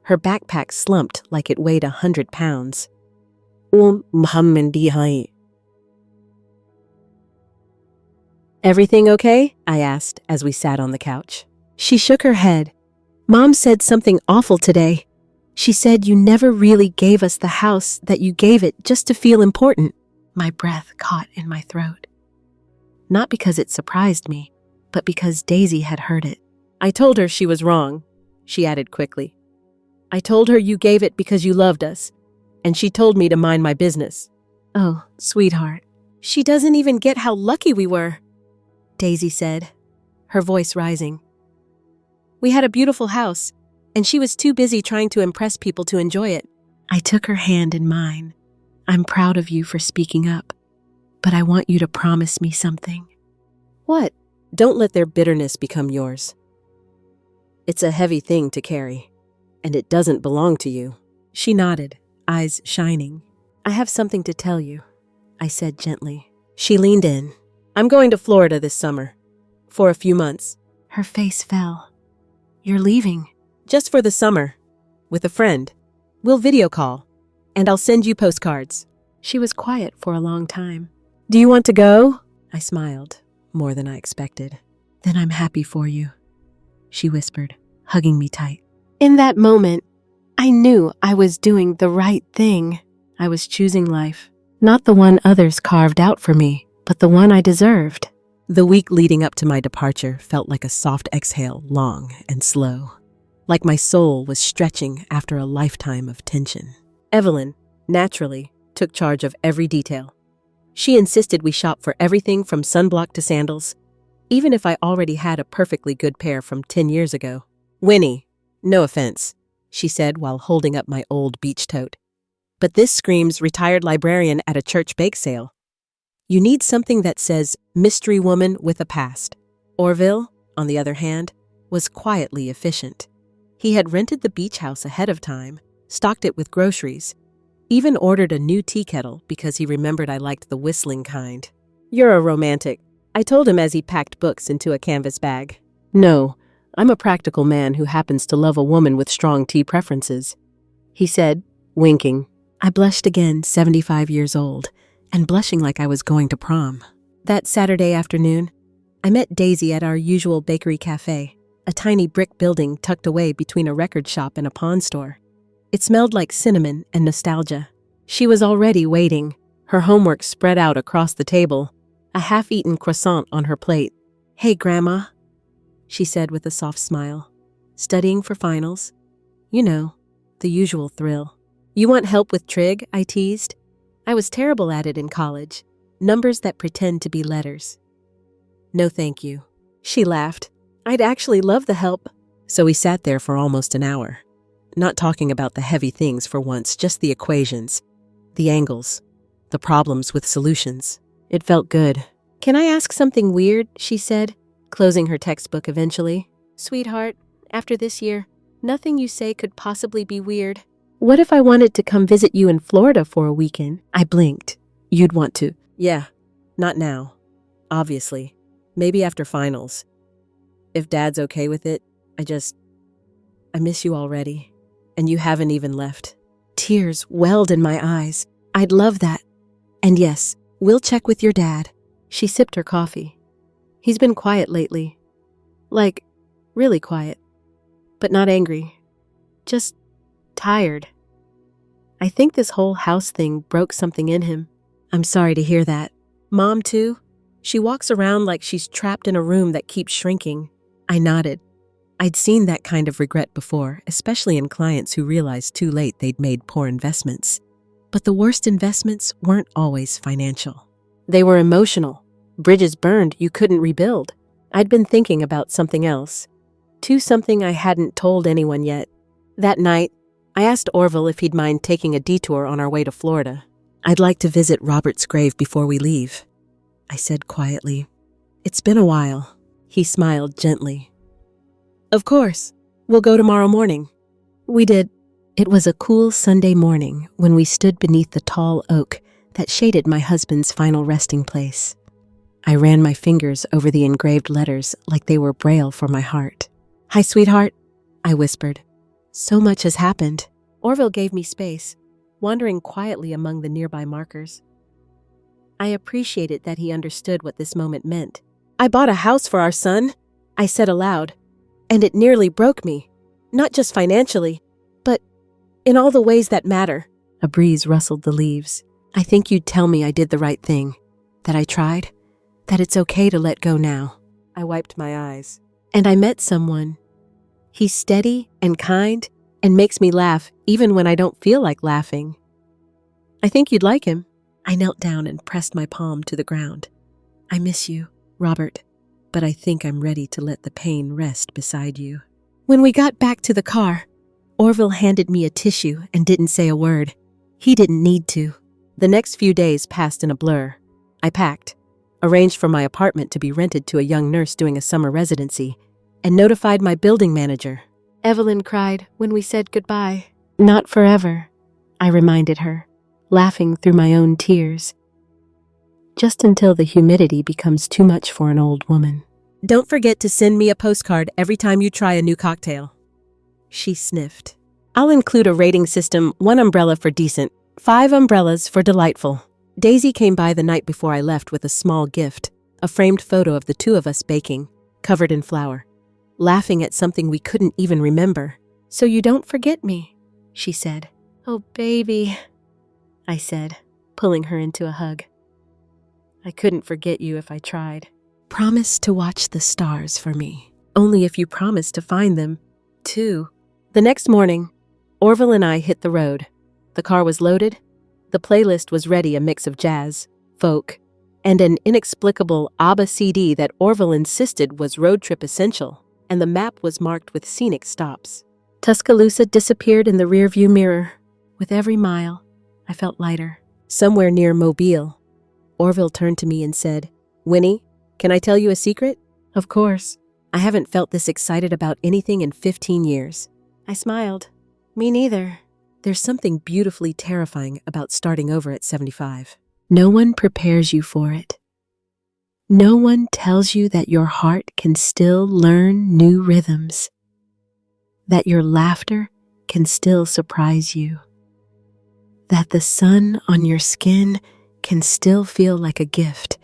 Her backpack slumped like it weighed 100 pounds. Everything okay? I asked as we sat on the couch. She shook her head. Mom said something awful today. She said you never really gave us the house, that you gave it just to feel important. My breath caught in my throat. Not because it surprised me, but because Daisy had heard it. I told her she was wrong, she added quickly. I told her you gave it because you loved us, and she told me to mind my business. Oh, sweetheart. She doesn't even get how lucky we were, Daisy said, her voice rising. We had a beautiful house, and she was too busy trying to impress people to enjoy it. I took her hand in mine. I'm proud of you for speaking up, but I want you to promise me something. What? Don't let their bitterness become yours. It's a heavy thing to carry, and it doesn't belong to you. She nodded, eyes shining. I have something to tell you, I said gently. She leaned in. I'm going to Florida this summer, for a few months. Her face fell. You're leaving? Just for the summer, with a friend. We'll video call, and I'll send you postcards. She was quiet for a long time. Do you want to go? I smiled, more than I expected. Then I'm happy for you, she whispered, hugging me tight. In that moment, I knew I was doing the right thing. I was choosing life, not the one others carved out for me, but the one I deserved. The week leading up to my departure felt like a soft exhale, long and slow, like my soul was stretching after a lifetime of tension. Evelyn, naturally, took charge of every detail. She insisted we shop for everything from sunblock to sandals, even if I already had a perfectly good pair from 10 years ago. Winnie, no offense, she said while holding up my old beach tote, but this screams retired librarian at a church bake sale. You need something that says mystery woman with a past. Orville, on the other hand, was quietly efficient. He had rented the beach house ahead of time, stocked it with groceries, even ordered a new tea kettle because he remembered I liked the whistling kind. You're a romantic, I told him as he packed books into a canvas bag. No, I'm a practical man who happens to love a woman with strong tea preferences, he said, winking. I blushed again, 75 years old, and blushing like I was going to prom. That Saturday afternoon, I met Daisy at our usual bakery cafe, a tiny brick building tucked away between a record shop and a pawn store. It smelled like cinnamon and nostalgia. She was already waiting, her homework spread out across the table, a half-eaten croissant on her plate. Hey, Grandma, she said with a soft smile. Studying for finals? You know, the usual thrill. You want help with trig? I teased. I was terrible at it in college. Numbers that pretend to be letters. No, thank you. She laughed. I'd actually love the help. So we sat there for almost an hour, not talking about the heavy things for once, just the equations, the angles, the problems with solutions. It felt good. Can I ask something weird? She said, closing her textbook eventually. Sweetheart, after this year, nothing you say could possibly be weird. What if I wanted to come visit you in Florida for a weekend? I blinked. You'd want to. Yeah, not now. Obviously. Maybe after finals. If Dad's okay with it, I miss you already. And you haven't even left. Tears welled in my eyes. I'd love that. And yes, we'll check with your dad. She sipped her coffee. He's been quiet lately. Like, really quiet. But not angry. Just tired. I think this whole house thing broke something in him. I'm sorry to hear that. Mom, too? She walks around like she's trapped in a room that keeps shrinking. I nodded. I'd seen that kind of regret before, especially in clients who realized too late they'd made poor investments. But the worst investments weren't always financial. They were emotional. Bridges burned you couldn't rebuild. I'd been thinking about something else. Something I hadn't told anyone yet. That night, I asked Orville if he'd mind taking a detour on our way to Florida. I'd like to visit Robert's grave before we leave, I said quietly. It's been a while. He smiled gently. Of course. We'll go tomorrow morning. We did. It was a cool Sunday morning when we stood beneath the tall oak that shaded my husband's final resting place. I ran my fingers over the engraved letters like they were braille for my heart. "Hi, sweetheart," I whispered. "So much has happened." Orville gave me space, wandering quietly among the nearby markers. I appreciated that he understood what this moment meant. "I bought a house for our son," I said aloud, "and it nearly broke me, not just financially, but in all the ways that matter." A breeze rustled the leaves. "I think you'd tell me I did the right thing, that I tried, that it's okay to let go now." I wiped my eyes. "And I met someone. He's steady and kind and makes me laugh even when I don't feel like laughing. I think you'd like him." I knelt down and pressed my palm to the ground. "I miss you, Robert, but I think I'm ready to let the pain rest beside you." When we got back to the car, Orville handed me a tissue and didn't say a word. He didn't need to. The next few days passed in a blur. I packed, arranged for my apartment to be rented to a young nurse doing a summer residency, and notified my building manager. Evelyn cried when we said goodbye. "Not forever," I reminded her, laughing through my own tears. "Just until the humidity becomes too much for an old woman. Don't forget to send me a postcard every time you try a new cocktail." She sniffed. "I'll include a rating system, 1 umbrella for decent, 5 umbrellas for delightful." Daisy came by the night before I left with a small gift, a framed photo of the two of us baking, covered in flour, laughing at something we couldn't even remember. "So you don't forget me," she said. "Oh, baby," I said, pulling her into a hug. "I couldn't forget you if I tried." "Promise to watch the stars for me. Only if you promise to find them, too." The next morning, Orville and I hit the road. The car was loaded. The playlist was ready, a mix of jazz, folk, and an inexplicable ABBA CD that Orville insisted was road trip essential, and the map was marked with scenic stops. Tuscaloosa disappeared in the rearview mirror. With every mile, I felt lighter. Somewhere near Mobile, Orville turned to me and said, "Winnie, can I tell you a secret?" "Of course." "I haven't felt this excited about anything in 15 years. I smiled. "Me neither." There's something beautifully terrifying about starting over at 75. No one prepares you for it. No one tells you that your heart can still learn new rhythms, that your laughter can still surprise you, that the sun on your skin can still feel like a gift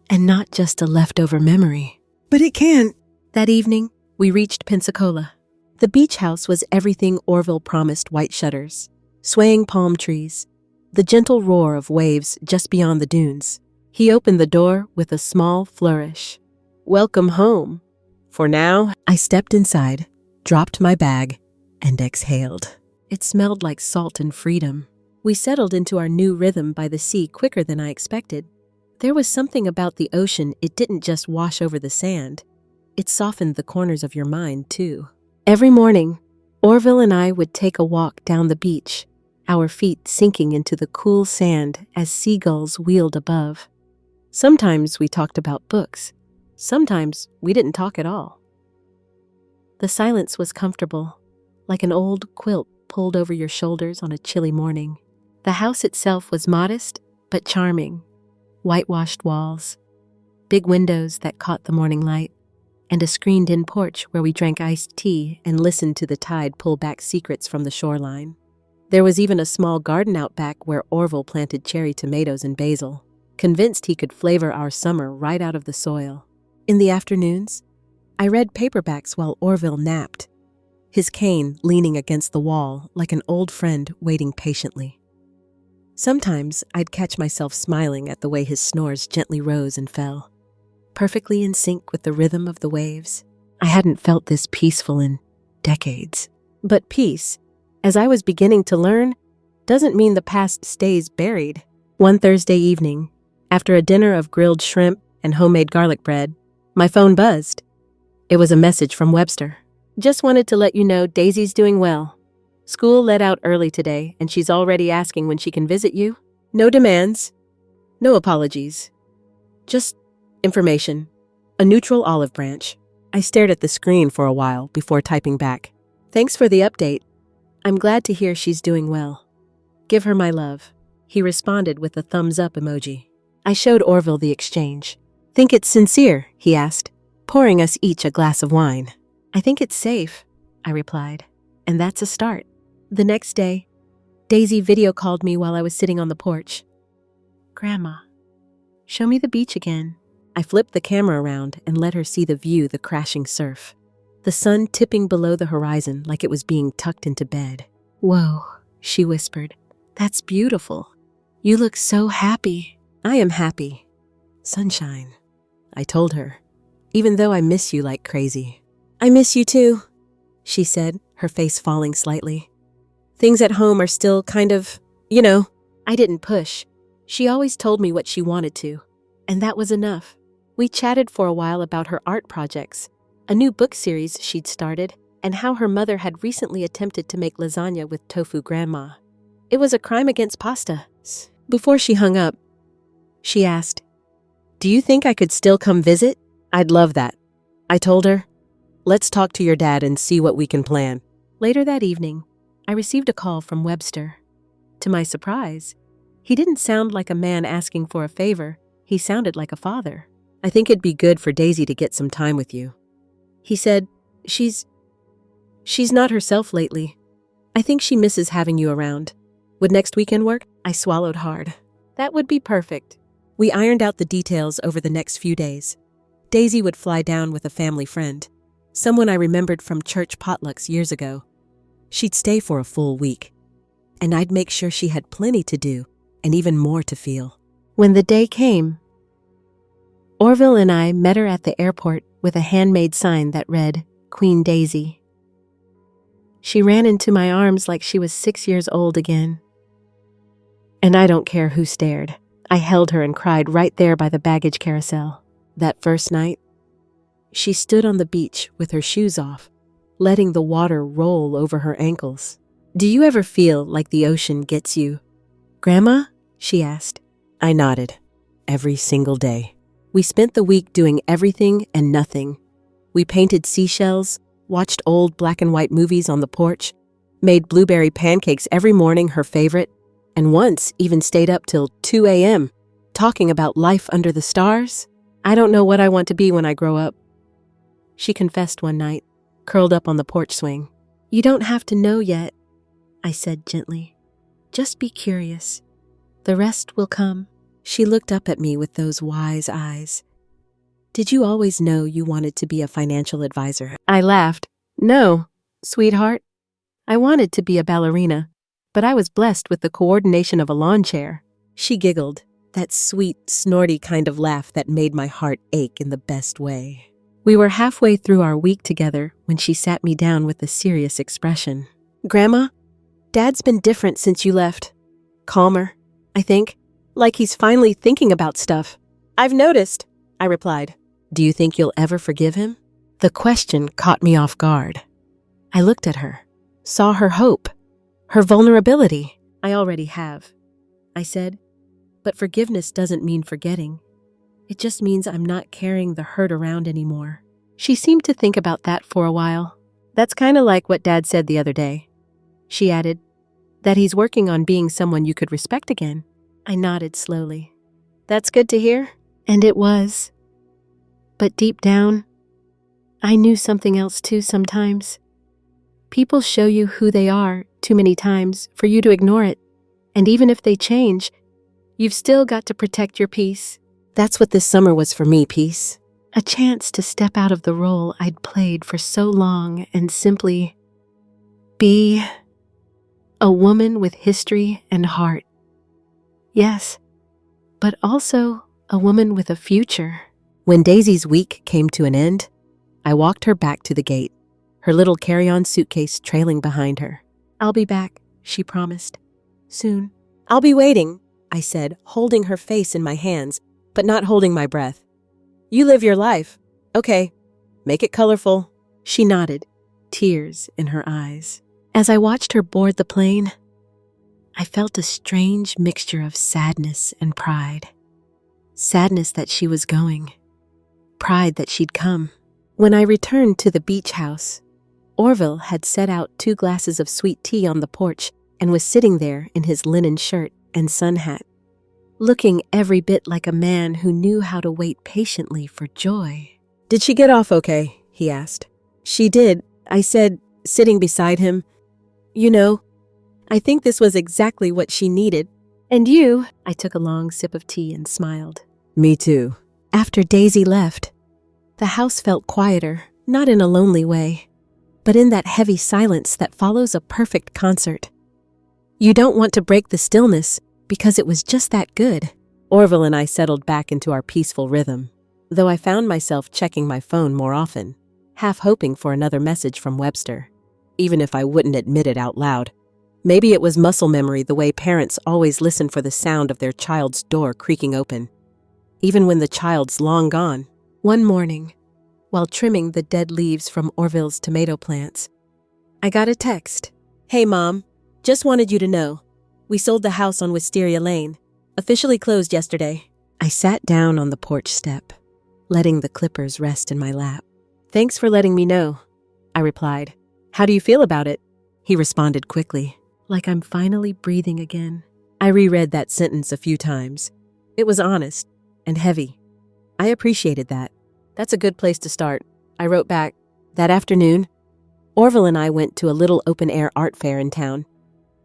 and not just a leftover memory. But it can. That evening, we reached Pensacola. The beach house was everything Orville promised: white shutters, swaying palm trees, the gentle roar of waves just beyond the dunes. He opened the door with a small flourish. "Welcome home." For now, I stepped inside, dropped my bag, and exhaled. It smelled like salt and freedom. We settled into our new rhythm by the sea quicker than I expected. There was something about the ocean. It didn't just wash over the sand. It softened the corners of your mind, too. Every morning, Orville and I would take a walk down the beach, our feet sinking into the cool sand as seagulls wheeled above. Sometimes we talked about books. Sometimes we didn't talk at all. The silence was comfortable, like an old quilt pulled over your shoulders on a chilly morning. The house itself was modest but charming. Whitewashed walls, big windows that caught the morning light, and a screened-in porch where we drank iced tea and listened to the tide pull back secrets from the shoreline. There was even a small garden out back where Orville planted cherry tomatoes and basil, convinced he could flavor our summer right out of the soil. In the afternoons, I read paperbacks while Orville napped, his cane leaning against the wall like an old friend waiting patiently. Sometimes I'd catch myself smiling at the way his snores gently rose and fell, perfectly in sync with the rhythm of the waves. I hadn't felt this peaceful in decades. But peace, as I was beginning to learn, doesn't mean the past stays buried. One Thursday evening, after a dinner of grilled shrimp and homemade garlic bread, my phone buzzed. It was a message from Webster. "Just wanted to let you know Daisy's doing well. School let out early today, and she's already asking when she can visit you. No demands, no apologies. Just information. A neutral olive branch." I stared at the screen for a while before typing back. "Thanks for the update. I'm glad to hear she's doing well. Give her my love. He responded with a thumbs up emoji. I showed Orville the exchange. Think it's sincere? He asked, pouring us each a glass of wine. I think it's safe, I replied, and that's a start. The next day, Daisy video called me while I was sitting on the porch. Grandma, show me the beach again. I flipped the camera around and let her see the view, the crashing surf. The sun tipping below the horizon like it was being tucked into bed. Whoa, she whispered. That's beautiful. You look so happy. I am happy. Sunshine, I told her, even though I miss you like crazy. I miss you too, she said, her face falling slightly. Things at home are still kind of, I didn't push. She always told me what she wanted to, and that was enough. We chatted for a while about her art projects, a new book series she'd started, and how her mother had recently attempted to make lasagna with tofu grandma. It was a crime against pasta. Before she hung up, she asked, Do you think I could still come visit? I'd love that. I told her, Let's talk to your dad and see what we can plan. Later that evening, I received a call from Webster. To my surprise, he didn't sound like a man asking for a favor. He sounded like a father. I think it'd be good for Daisy to get some time with you. He said, She's not herself lately. I think she misses having you around. Would next weekend work? I swallowed hard. That would be perfect. We ironed out the details over the next few days. Daisy would fly down with a family friend, someone I remembered from church potlucks years ago. She'd stay for a full week, and I'd make sure she had plenty to do and even more to feel. When the day came, Orville and I met her at the airport with a handmade sign that read, Queen Daisy. She ran into my arms like she was 6 years old again. And I don't care who stared. I held her and cried right there by the baggage carousel. That first night, she stood on the beach with her shoes off, letting the water roll over her ankles. Do you ever feel like the ocean gets you? Grandma? She asked. I nodded. Every single day. We spent the week doing everything and nothing. We painted seashells, watched old black and white movies on the porch, made blueberry pancakes every morning, her favorite, and once even stayed up till 2 a.m., talking about life under the stars. I don't know what I want to be when I grow up, she confessed one night, curled up on the porch swing. You don't have to know yet, I said gently. Just be curious. The rest will come. She looked up at me with those wise eyes. Did you always know you wanted to be a financial advisor? I laughed. No, sweetheart. I wanted to be a ballerina, but I was blessed with the coordination of a lawn chair. She giggled, that sweet, snorty kind of laugh that made my heart ache in the best way. We were halfway through our week together when she sat me down with a serious expression. Grandma, Dad's been different since you left. Calmer, I think. Like he's finally thinking about stuff. I've noticed, I replied. Do you think you'll ever forgive him? The question caught me off guard. I looked at her, saw her hope, her vulnerability. I already have, I said. But forgiveness doesn't mean forgetting. It just means I'm not carrying the hurt around anymore. She seemed to think about that for a while. That's kind of like what Dad said the other day. She added, that he's working on being someone you could respect again. I nodded slowly. That's good to hear. And it was. But deep down, I knew something else too sometimes. People show you who they are too many times for you to ignore it. And even if they change, you've still got to protect your peace. That's what this summer was for me, peace. A chance to step out of the role I'd played for so long and simply be a woman with history and heart. Yes, but also a woman with a future. When Daisy's week came to an end, I walked her back to the gate, her little carry-on suitcase trailing behind her. I'll be back, she promised. Soon. I'll be waiting, I said, holding her face in my hands, but not holding my breath. You live your life. Okay, make it colorful. She nodded, tears in her eyes. As I watched her board the plane, I felt a strange mixture of sadness and pride. Sadness that she was going. Pride that she'd come. When I returned to the beach house, Orville had set out 2 glasses of sweet tea on the porch and was sitting there in his linen shirt and sun hat, looking every bit like a man who knew how to wait patiently for joy. "Did she get off okay?" he asked. "She did," I said, sitting beside him. "You know, I think this was exactly what she needed." "And you?" I took a long sip of tea and smiled. "Me too." After Daisy left, the house felt quieter, not in a lonely way, but in that heavy silence that follows a perfect concert. You don't want to break the stillness because it was just that good. Orville and I settled back into our peaceful rhythm, though I found myself checking my phone more often, half hoping for another message from Webster, even if I wouldn't admit it out loud. Maybe it was muscle memory, the way parents always listen for the sound of their child's door creaking open, even when the child's long gone. One morning, while trimming the dead leaves from Orville's tomato plants, I got a text. "Hey, Mom, just wanted you to know. We sold the house on Wisteria Lane. Officially closed yesterday." I sat down on the porch step, letting the clippers rest in my lap. "Thanks for letting me know," I replied. "How do you feel about it?" He responded quickly, like I'm finally breathing again. I reread that sentence a few times. It was honest and heavy. I appreciated that. "That's a good place to start," I wrote back. That afternoon, Orville and I went to a little open-air art fair in town.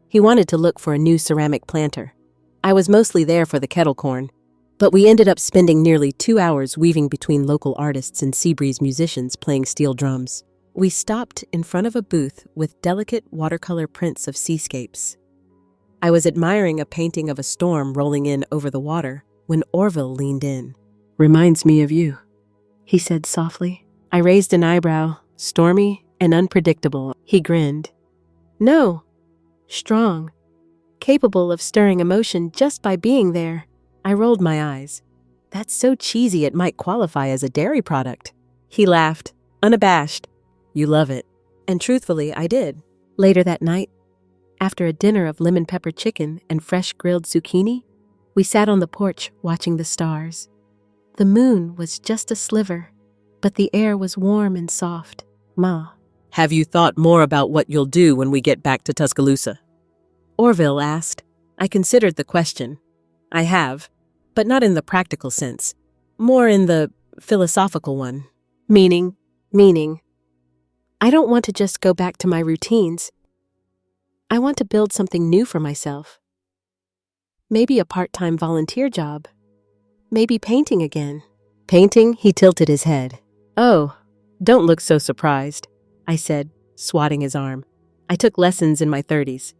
He wanted to look for a new ceramic planter. I was mostly there for the kettle corn, but we ended up spending nearly 2 hours weaving between local artists and Seabreeze musicians playing steel drums. We stopped in front of a booth with delicate watercolor prints of seascapes. I was admiring a painting of a storm rolling in over the water when Orville leaned in. "Reminds me of you," he said softly. I raised an eyebrow, stormy and unpredictable. He grinned. "No, strong, capable of stirring emotion just by being there." I rolled my eyes. "That's so cheesy it might qualify as a dairy product." He laughed, unabashed. "You love it." And truthfully, I did. Later that night, after a dinner of lemon pepper chicken and fresh grilled zucchini, we sat on the porch watching the stars. The moon was just a sliver, but the air was warm and soft. "Ma, have you thought more about what you'll do when we get back to Tuscaloosa?" Orville asked. I considered the question. I have, but not in the practical sense, more in the philosophical one. Meaning. I don't want to just go back to my routines. I want to build something new for myself. Maybe a part-time volunteer job. Maybe painting again. "Painting?" He tilted his head. "Oh, don't look so surprised," I said, swatting his arm. "I took lessons in my 30s.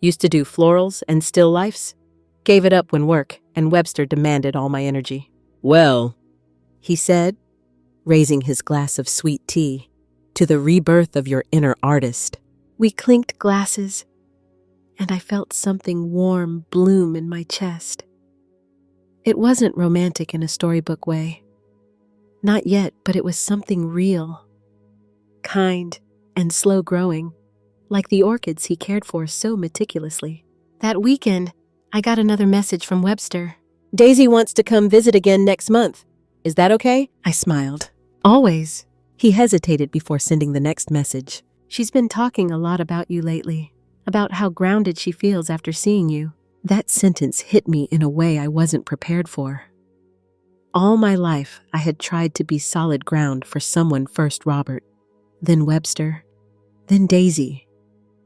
Used to do florals and still lifes. Gave it up when work and Webster demanded all my energy." "Well," he said, raising his glass of sweet tea, "to the rebirth of your inner artist." We clinked glasses, and I felt something warm bloom in my chest. It wasn't romantic in a storybook way. Not yet, but it was something real, kind, and slow-growing, like the orchids he cared for so meticulously. That weekend, I got another message from Webster. "Daisy wants to come visit again next month. Is that okay?" I smiled. "Always." He hesitated before sending the next message. "She's been talking a lot about you lately, about how grounded she feels after seeing you." That sentence hit me in a way I wasn't prepared for. All my life, I had tried to be solid ground for someone, first Robert, then Webster, then Daisy.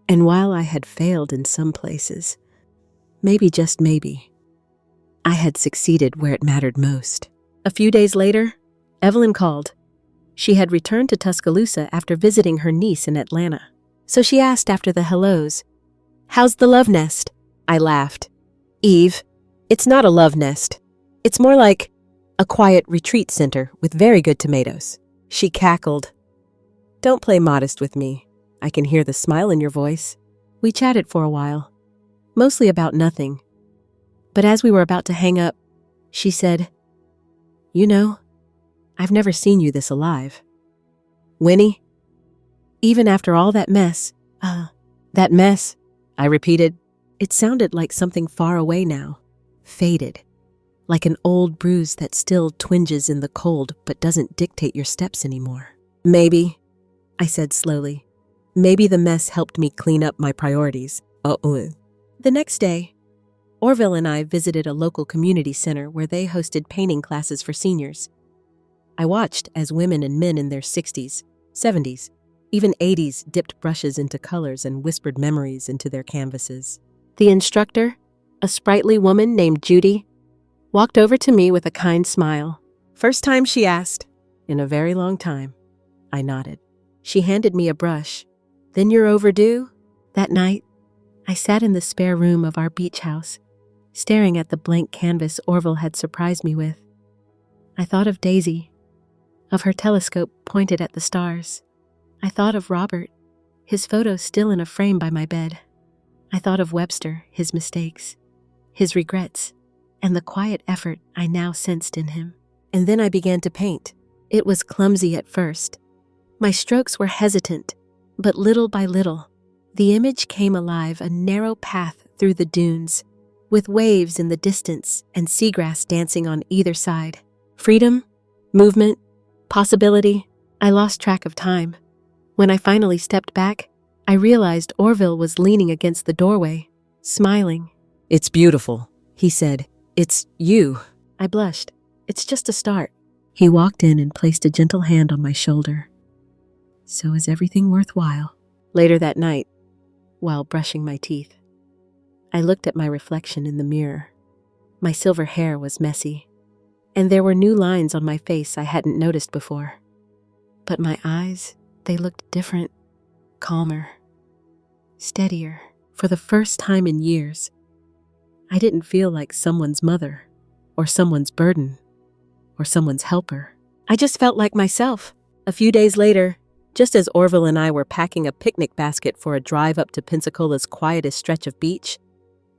And while I had failed in some places, maybe, just maybe, I had succeeded where it mattered most. A few days later, Evelyn called. She had returned to Tuscaloosa after visiting her niece in Atlanta. So she asked after the hellos, "How's the love nest?" I laughed. "Eve, it's not a love nest. It's more like a quiet retreat center with very good tomatoes." She cackled. "Don't play modest with me. I can hear the smile in your voice." We chatted for a while, mostly about nothing. But as we were about to hang up, she said, "You know, I've never seen you this alive. Winnie, even after all that mess, that mess," I repeated. It sounded like something far away now, faded, like an old bruise that still twinges in the cold but doesn't dictate your steps anymore. "Maybe," I said slowly. Maybe the mess helped me clean up my priorities. The next day, Orville and I visited a local community center where they hosted painting classes for seniors. I watched as women and men in their 60s, 70s, even 80s dipped brushes into colors and whispered memories into their canvases. The instructor, a sprightly woman named Judy, walked over to me with a kind smile. First time, she asked. In a very long time. I nodded. She handed me a brush. Then you're overdue? That night, I sat in the spare room of our beach house, staring at the blank canvas Orville had surprised me with. I thought of Daisy, of her telescope pointed at the stars. I thought of Robert, his photo still in a frame by my bed. I thought of Webster, his mistakes, his regrets, and the quiet effort I now sensed in him. And then I began to paint. It was clumsy at first. My strokes were hesitant, but little by little, the image came alive, a narrow path through the dunes, with waves in the distance and seagrass dancing on either side. Freedom, movement, possibility. I lost track of time. When I finally stepped back, I realized Orville was leaning against the doorway, smiling. It's beautiful, he said. It's you. I blushed. It's just a start. He walked in and placed a gentle hand on my shoulder. So is everything worthwhile? Later that night, while brushing my teeth, I looked at my reflection in the mirror. My silver hair was messy, and there were new lines on my face I hadn't noticed before. But my eyes, they looked different, calmer, steadier. For the first time in years, I didn't feel like someone's mother, or someone's burden, or someone's helper. I just felt like myself. A few days later, just as Orville and I were packing a picnic basket for a drive up to Pensacola's quietest stretch of beach,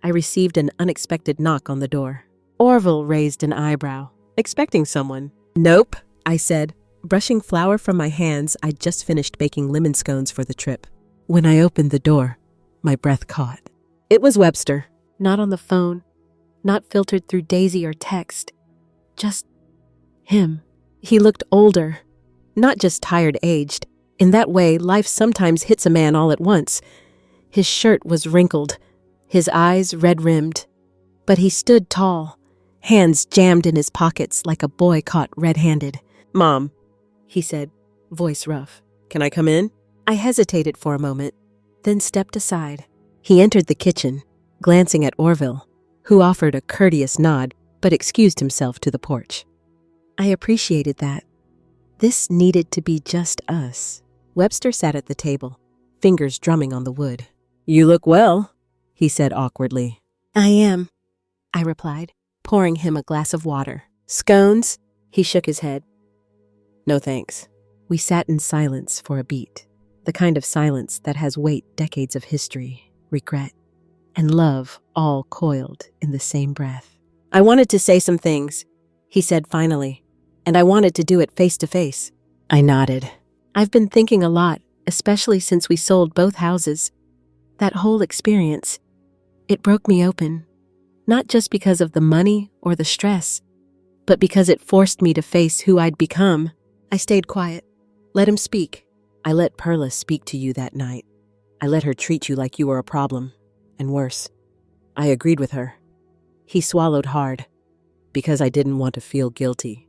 I received an unexpected knock on the door. Orville raised an eyebrow, expecting someone. Nope, I said, brushing flour from my hands. I'd just finished baking lemon scones for the trip. When I opened the door, my breath caught. It was Webster. Not on the phone, not filtered through Daisy or text. Just him. He looked older, not just tired-aged. In that way, life sometimes hits a man all at once. His shirt was wrinkled, his eyes red-rimmed, but he stood tall, hands jammed in his pockets like a boy caught red-handed. Mom, he said, voice rough. Can I come in? I hesitated for a moment, then stepped aside. He entered the kitchen, glancing at Orville, who offered a courteous nod but excused himself to the porch. I appreciated that. This needed to be just us. Webster sat at the table, fingers drumming on the wood. You look well, he said awkwardly. I am, I replied, pouring him a glass of water. Scones? He shook his head. No thanks. We sat in silence for a beat, the kind of silence that has weight decades of history, regret, and love all coiled in the same breath. I wanted to say some things, he said finally, and I wanted to do it face to face. I nodded. I've been thinking a lot, especially since we sold both houses. That whole experience, it broke me open, not just because of the money or the stress, but because it forced me to face who I'd become. I stayed quiet. Let him speak. I let Perla speak to you that night. I let her treat you like you were a problem, and worse. I agreed with her. He swallowed hard, because I didn't want to feel guilty.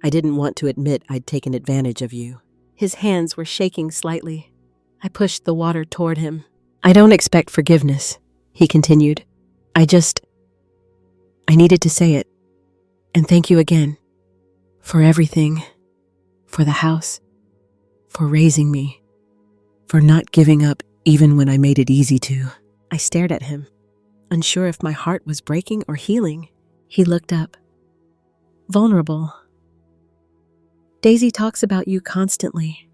I didn't want to admit I'd taken advantage of you. His hands were shaking slightly. I pushed the water toward him. I don't expect forgiveness, he continued. I needed to say it. And thank you again. For everything. For the house. For raising me. For not giving up even when I made it easy to. I stared at him, unsure if my heart was breaking or healing. He looked up. Vulnerable. Daisy talks about you constantly.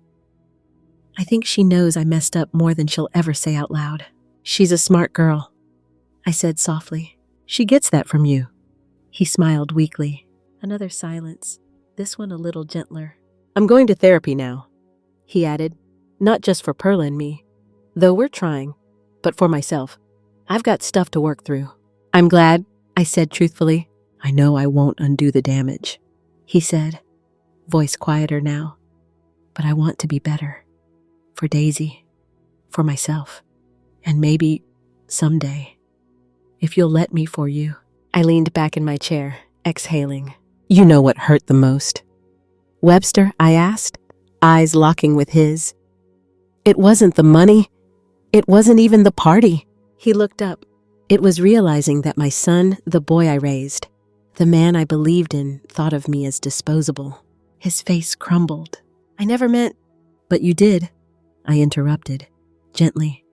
I think she knows I messed up more than she'll ever say out loud. She's a smart girl, I said softly. She gets that from you. He smiled weakly. Another silence, this one a little gentler. I'm going to therapy now, he added, not just for Perla and me, though we're trying, but for myself. I've got stuff to work through. I'm glad, I said truthfully. I know I won't undo the damage, he said, voice quieter now. But I want to be better. For Daisy. for myself. And maybe someday, if you'll let me for you. I leaned back in my chair, exhaling. You know what hurt the most? Webster, I asked, eyes locking with his. It wasn't the money. It wasn't even the party. He looked up. It was realizing that my son, the boy I raised, the man I believed in, thought of me as disposable. His face crumbled. I never meant. But you did, I interrupted, gently,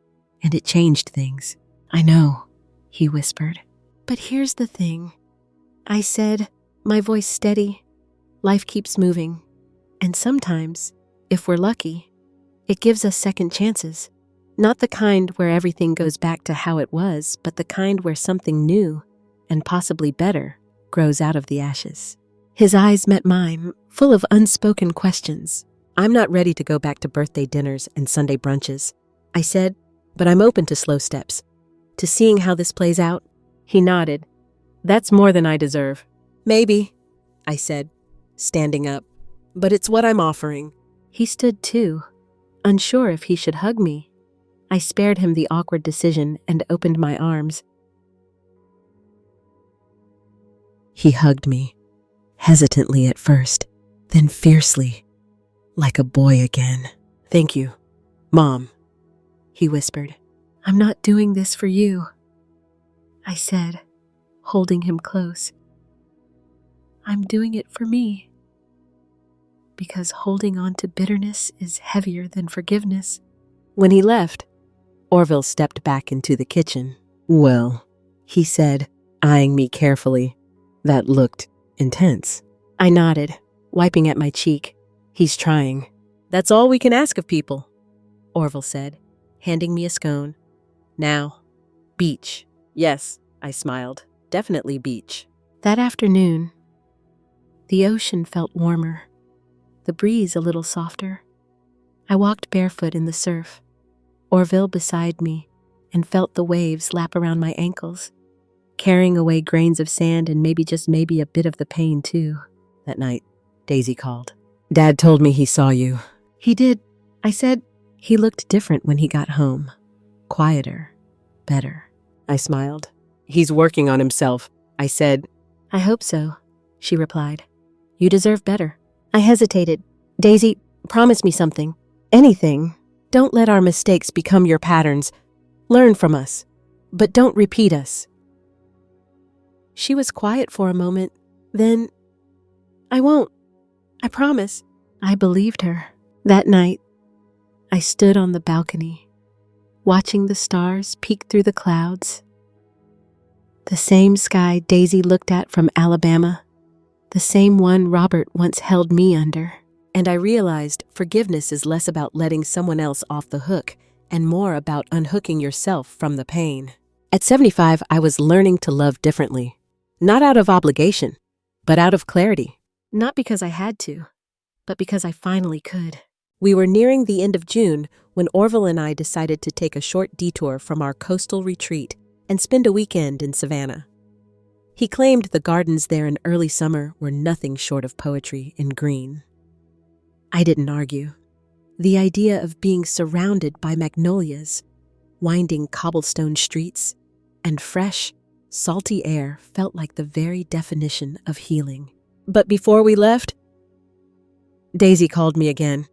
and it changed things. I know, he whispered. But here's the thing, I said, my voice steady. Life keeps moving, and sometimes, if we're lucky, it gives us second chances. Not the kind where everything goes back to how it was, but the kind where something new, and possibly better, grows out of the ashes. His eyes met mine, full of unspoken questions. I'm not ready to go back to birthday dinners and Sunday brunches, I said, but I'm open to slow steps, to seeing how this plays out. He nodded. That's more than I deserve. Maybe, I said, standing up, but it's what I'm offering. He stood too, unsure if he should hug me. I spared him the awkward decision and opened my arms. He hugged me, hesitantly at first, then fiercely, like a boy again. Thank you, Mom, he whispered. I'm not doing this for you, I said, holding him close. I'm doing it for me. Because holding on to bitterness is heavier than forgiveness. When he left, Orville stepped back into the kitchen. Well, he said, eyeing me carefully. That looked intense. I nodded, wiping at my cheek. He's trying. That's all we can ask of people, Orville said, handing me a scone. Now, beach. Yes, I smiled. Definitely beach. That afternoon, the ocean felt warmer, the breeze a little softer. I walked barefoot in the surf, Orville beside me, and felt the waves lap around my ankles, carrying away grains of sand and maybe a bit of the pain too. That night, Daisy called. Dad told me he saw you. He did, I said. He looked different when he got home. Quieter, better. I smiled. He's working on himself, I said. I hope so, she replied. You deserve better. I hesitated. Daisy, promise me something. Anything. Don't let our mistakes become your patterns. Learn from us, but don't repeat us. She was quiet for a moment. Then, I won't. I promise. I believed her. That night, I stood on the balcony, watching the stars peek through the clouds. The same sky Daisy looked at from Alabama, the same one Robert once held me under. And I realized forgiveness is less about letting someone else off the hook and more about unhooking yourself from the pain. At 75, I was learning to love differently, not out of obligation, but out of clarity. Not because I had to, but because I finally could. We were nearing the end of June when Orville and I decided to take a short detour from our coastal retreat and spend a weekend in Savannah. He claimed the gardens there in early summer were nothing short of poetry in green. I didn't argue. The idea of being surrounded by magnolias, winding cobblestone streets, and fresh, salty air felt like the very definition of healing. But before we left, Daisy called me again.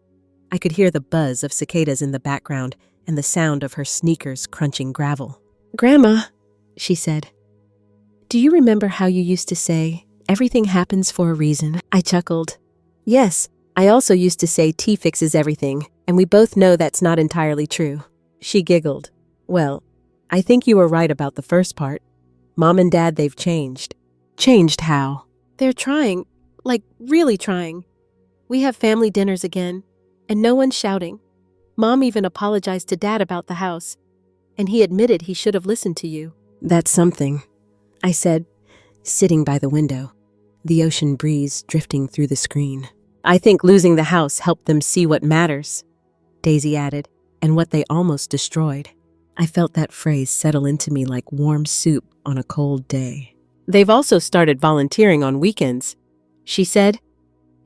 I could hear the buzz of cicadas in the background and the sound of her sneakers crunching gravel. Grandma, she said, do you remember how you used to say, everything happens for a reason? I chuckled. Yes, I also used to say tea fixes everything, and we both know that's not entirely true. She giggled. Well, I think you were right about the first part. Mom and Dad, they've changed. Changed how? They're trying, like really trying. We have family dinners again, and no one's shouting. Mom even apologized to Dad about the house, and he admitted he should have listened to you. That's something, I said, sitting by the window, the ocean breeze drifting through the screen. I think losing the house helped them see what matters, Daisy added, and what they almost destroyed. I felt that phrase settle into me like warm soup on a cold day. They've also started volunteering on weekends, she said.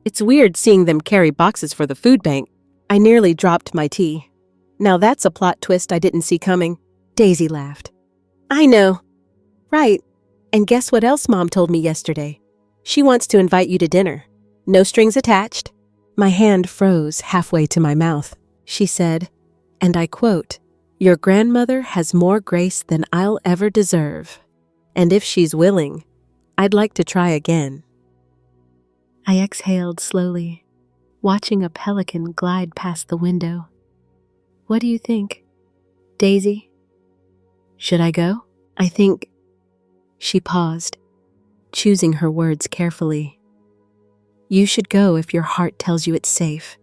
It's weird seeing them carry boxes for the food bank. I nearly dropped my tea. Now that's a plot twist I didn't see coming. Daisy laughed. I know. Right. And guess what else Mom told me yesterday? She wants to invite you to dinner. No strings attached. My hand froze halfway to my mouth. She said, and I quote, "Your grandmother has more grace than I'll ever deserve. And if she's willing, I'd like to try again." I exhaled slowly, watching a pelican glide past the window. What do you think, Daisy? Should I go? I think... She paused, choosing her words carefully. You should go if your heart tells you it's safe.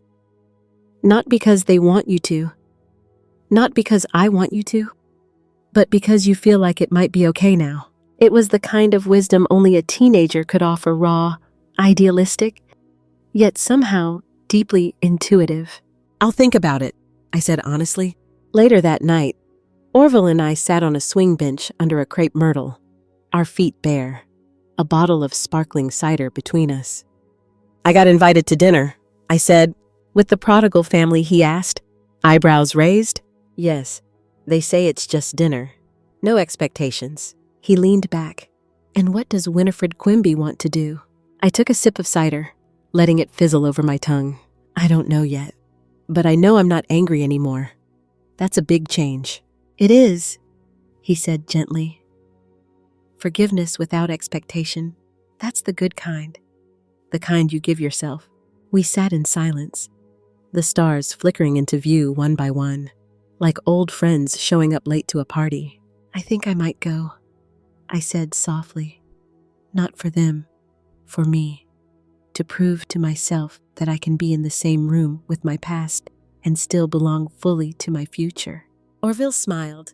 Not because they want you to. Not because I want you to. But because you feel like it might be okay now. It was the kind of wisdom only a teenager could offer, raw, idealistic, yet somehow deeply intuitive. I'll think about it, I said honestly. Later that night, Orville and I sat on a swing bench under a crepe myrtle, our feet bare, a bottle of sparkling cider between us. I got invited to dinner, I said. With the prodigal family, he asked, eyebrows raised. Yes, they say it's just dinner. No expectations. He leaned back. And what does Winifred Quimby want to do? I took a sip of cider, letting it fizzle over my tongue. I don't know yet, but I know I'm not angry anymore. That's a big change. It is, he said gently. Forgiveness without expectation, that's the good kind. The kind you give yourself. We sat in silence, the stars flickering into view one by one, like old friends showing up late to a party. I think I might go, I said softly. Not for them, for me. To prove to myself that I can be in the same room with my past and still belong fully to my future. Orville smiled.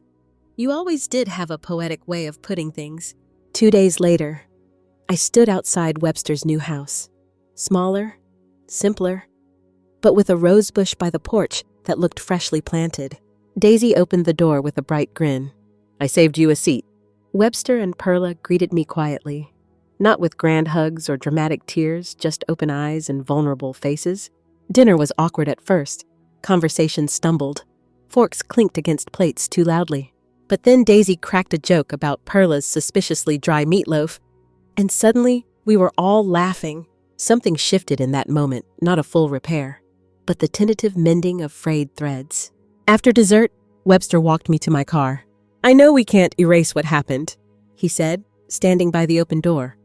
You always did have a poetic way of putting things. 2 days later, I stood outside Webster's new house. Smaller, simpler, but with a rose bush by the porch that looked freshly planted. Daisy opened the door with a bright grin. I saved you a seat. Webster and Perla greeted me quietly, not with grand hugs or dramatic tears, just open eyes and vulnerable faces. Dinner was awkward at first. Conversation stumbled. Forks clinked against plates too loudly. But then Daisy cracked a joke about Perla's suspiciously dry meatloaf, and suddenly we were all laughing. Something shifted in that moment, not a full repair, but the tentative mending of frayed threads. After dessert, Webster walked me to my car. I know we can't erase what happened, he said, standing by the open door.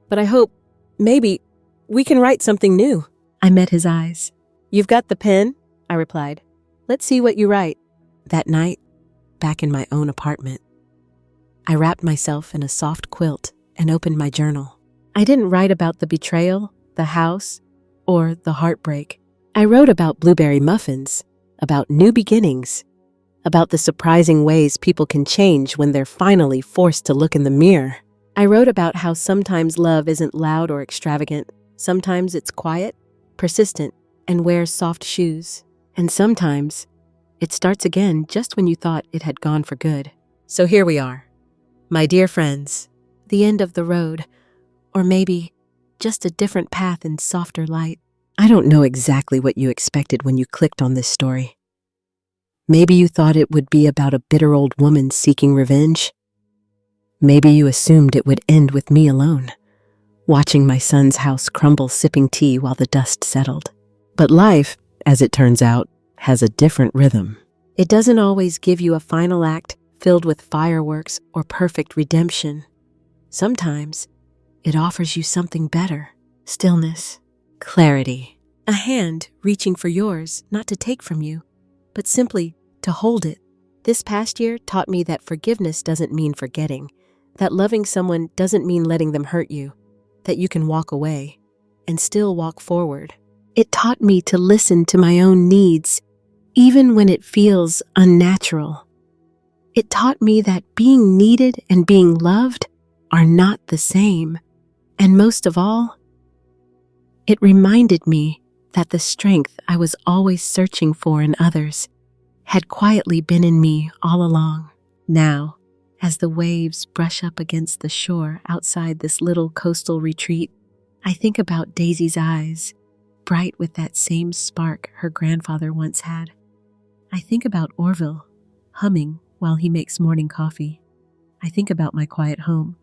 But I hope, maybe, we can write something new. I met his eyes. You've got the pen? I replied. Let's see what you write. That night, back in my own apartment, I wrapped myself in a soft quilt and opened my journal. I didn't write about the betrayal, the house, or the heartbreak. I wrote about blueberry muffins, about new beginnings, about the surprising ways people can change when they're finally forced to look in the mirror. I wrote about how sometimes love isn't loud or extravagant. Sometimes it's quiet, persistent, and wears soft shoes. And sometimes it starts again just when you thought it had gone for good. So here we are, my dear friends, the end of the road, or maybe just a different path in softer light. I don't know exactly what you expected when you clicked on this story. Maybe you thought it would be about a bitter old woman seeking revenge. Maybe you assumed it would end with me alone, watching my son's house crumble sipping tea while the dust settled. But life, as it turns out, has a different rhythm. It doesn't always give you a final act filled with fireworks or perfect redemption. Sometimes it offers you something better. Stillness, clarity, a hand reaching for yours, not to take from you, but simply to hold it. This past year taught me that forgiveness doesn't mean forgetting, that loving someone doesn't mean letting them hurt you, that you can walk away and still walk forward. It taught me to listen to my own needs, even when it feels unnatural. It taught me that being needed and being loved are not the same. And most of all, it reminded me that the strength I was always searching for in others had quietly been in me all along. Now, as the waves brush up against the shore outside this little coastal retreat, I think about Daisy's eyes, bright with that same spark her grandfather once had. I think about Orville, humming while he makes morning coffee. I think about my quiet home,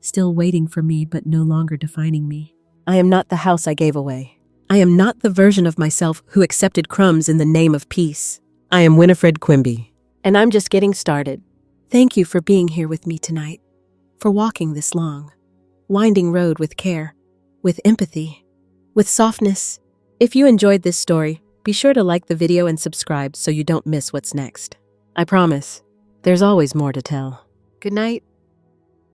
still waiting for me but no longer defining me. I am not the house I gave away. I am not the version of myself who accepted crumbs in the name of peace.
I am Winifred Quimby.
And I'm just getting started. Thank you for being here with me tonight, for walking this long, winding road with care, with empathy, with softness. If you enjoyed this story, be sure to like the video and subscribe so you don't miss what's next. I promise, there's always more to tell. Good night.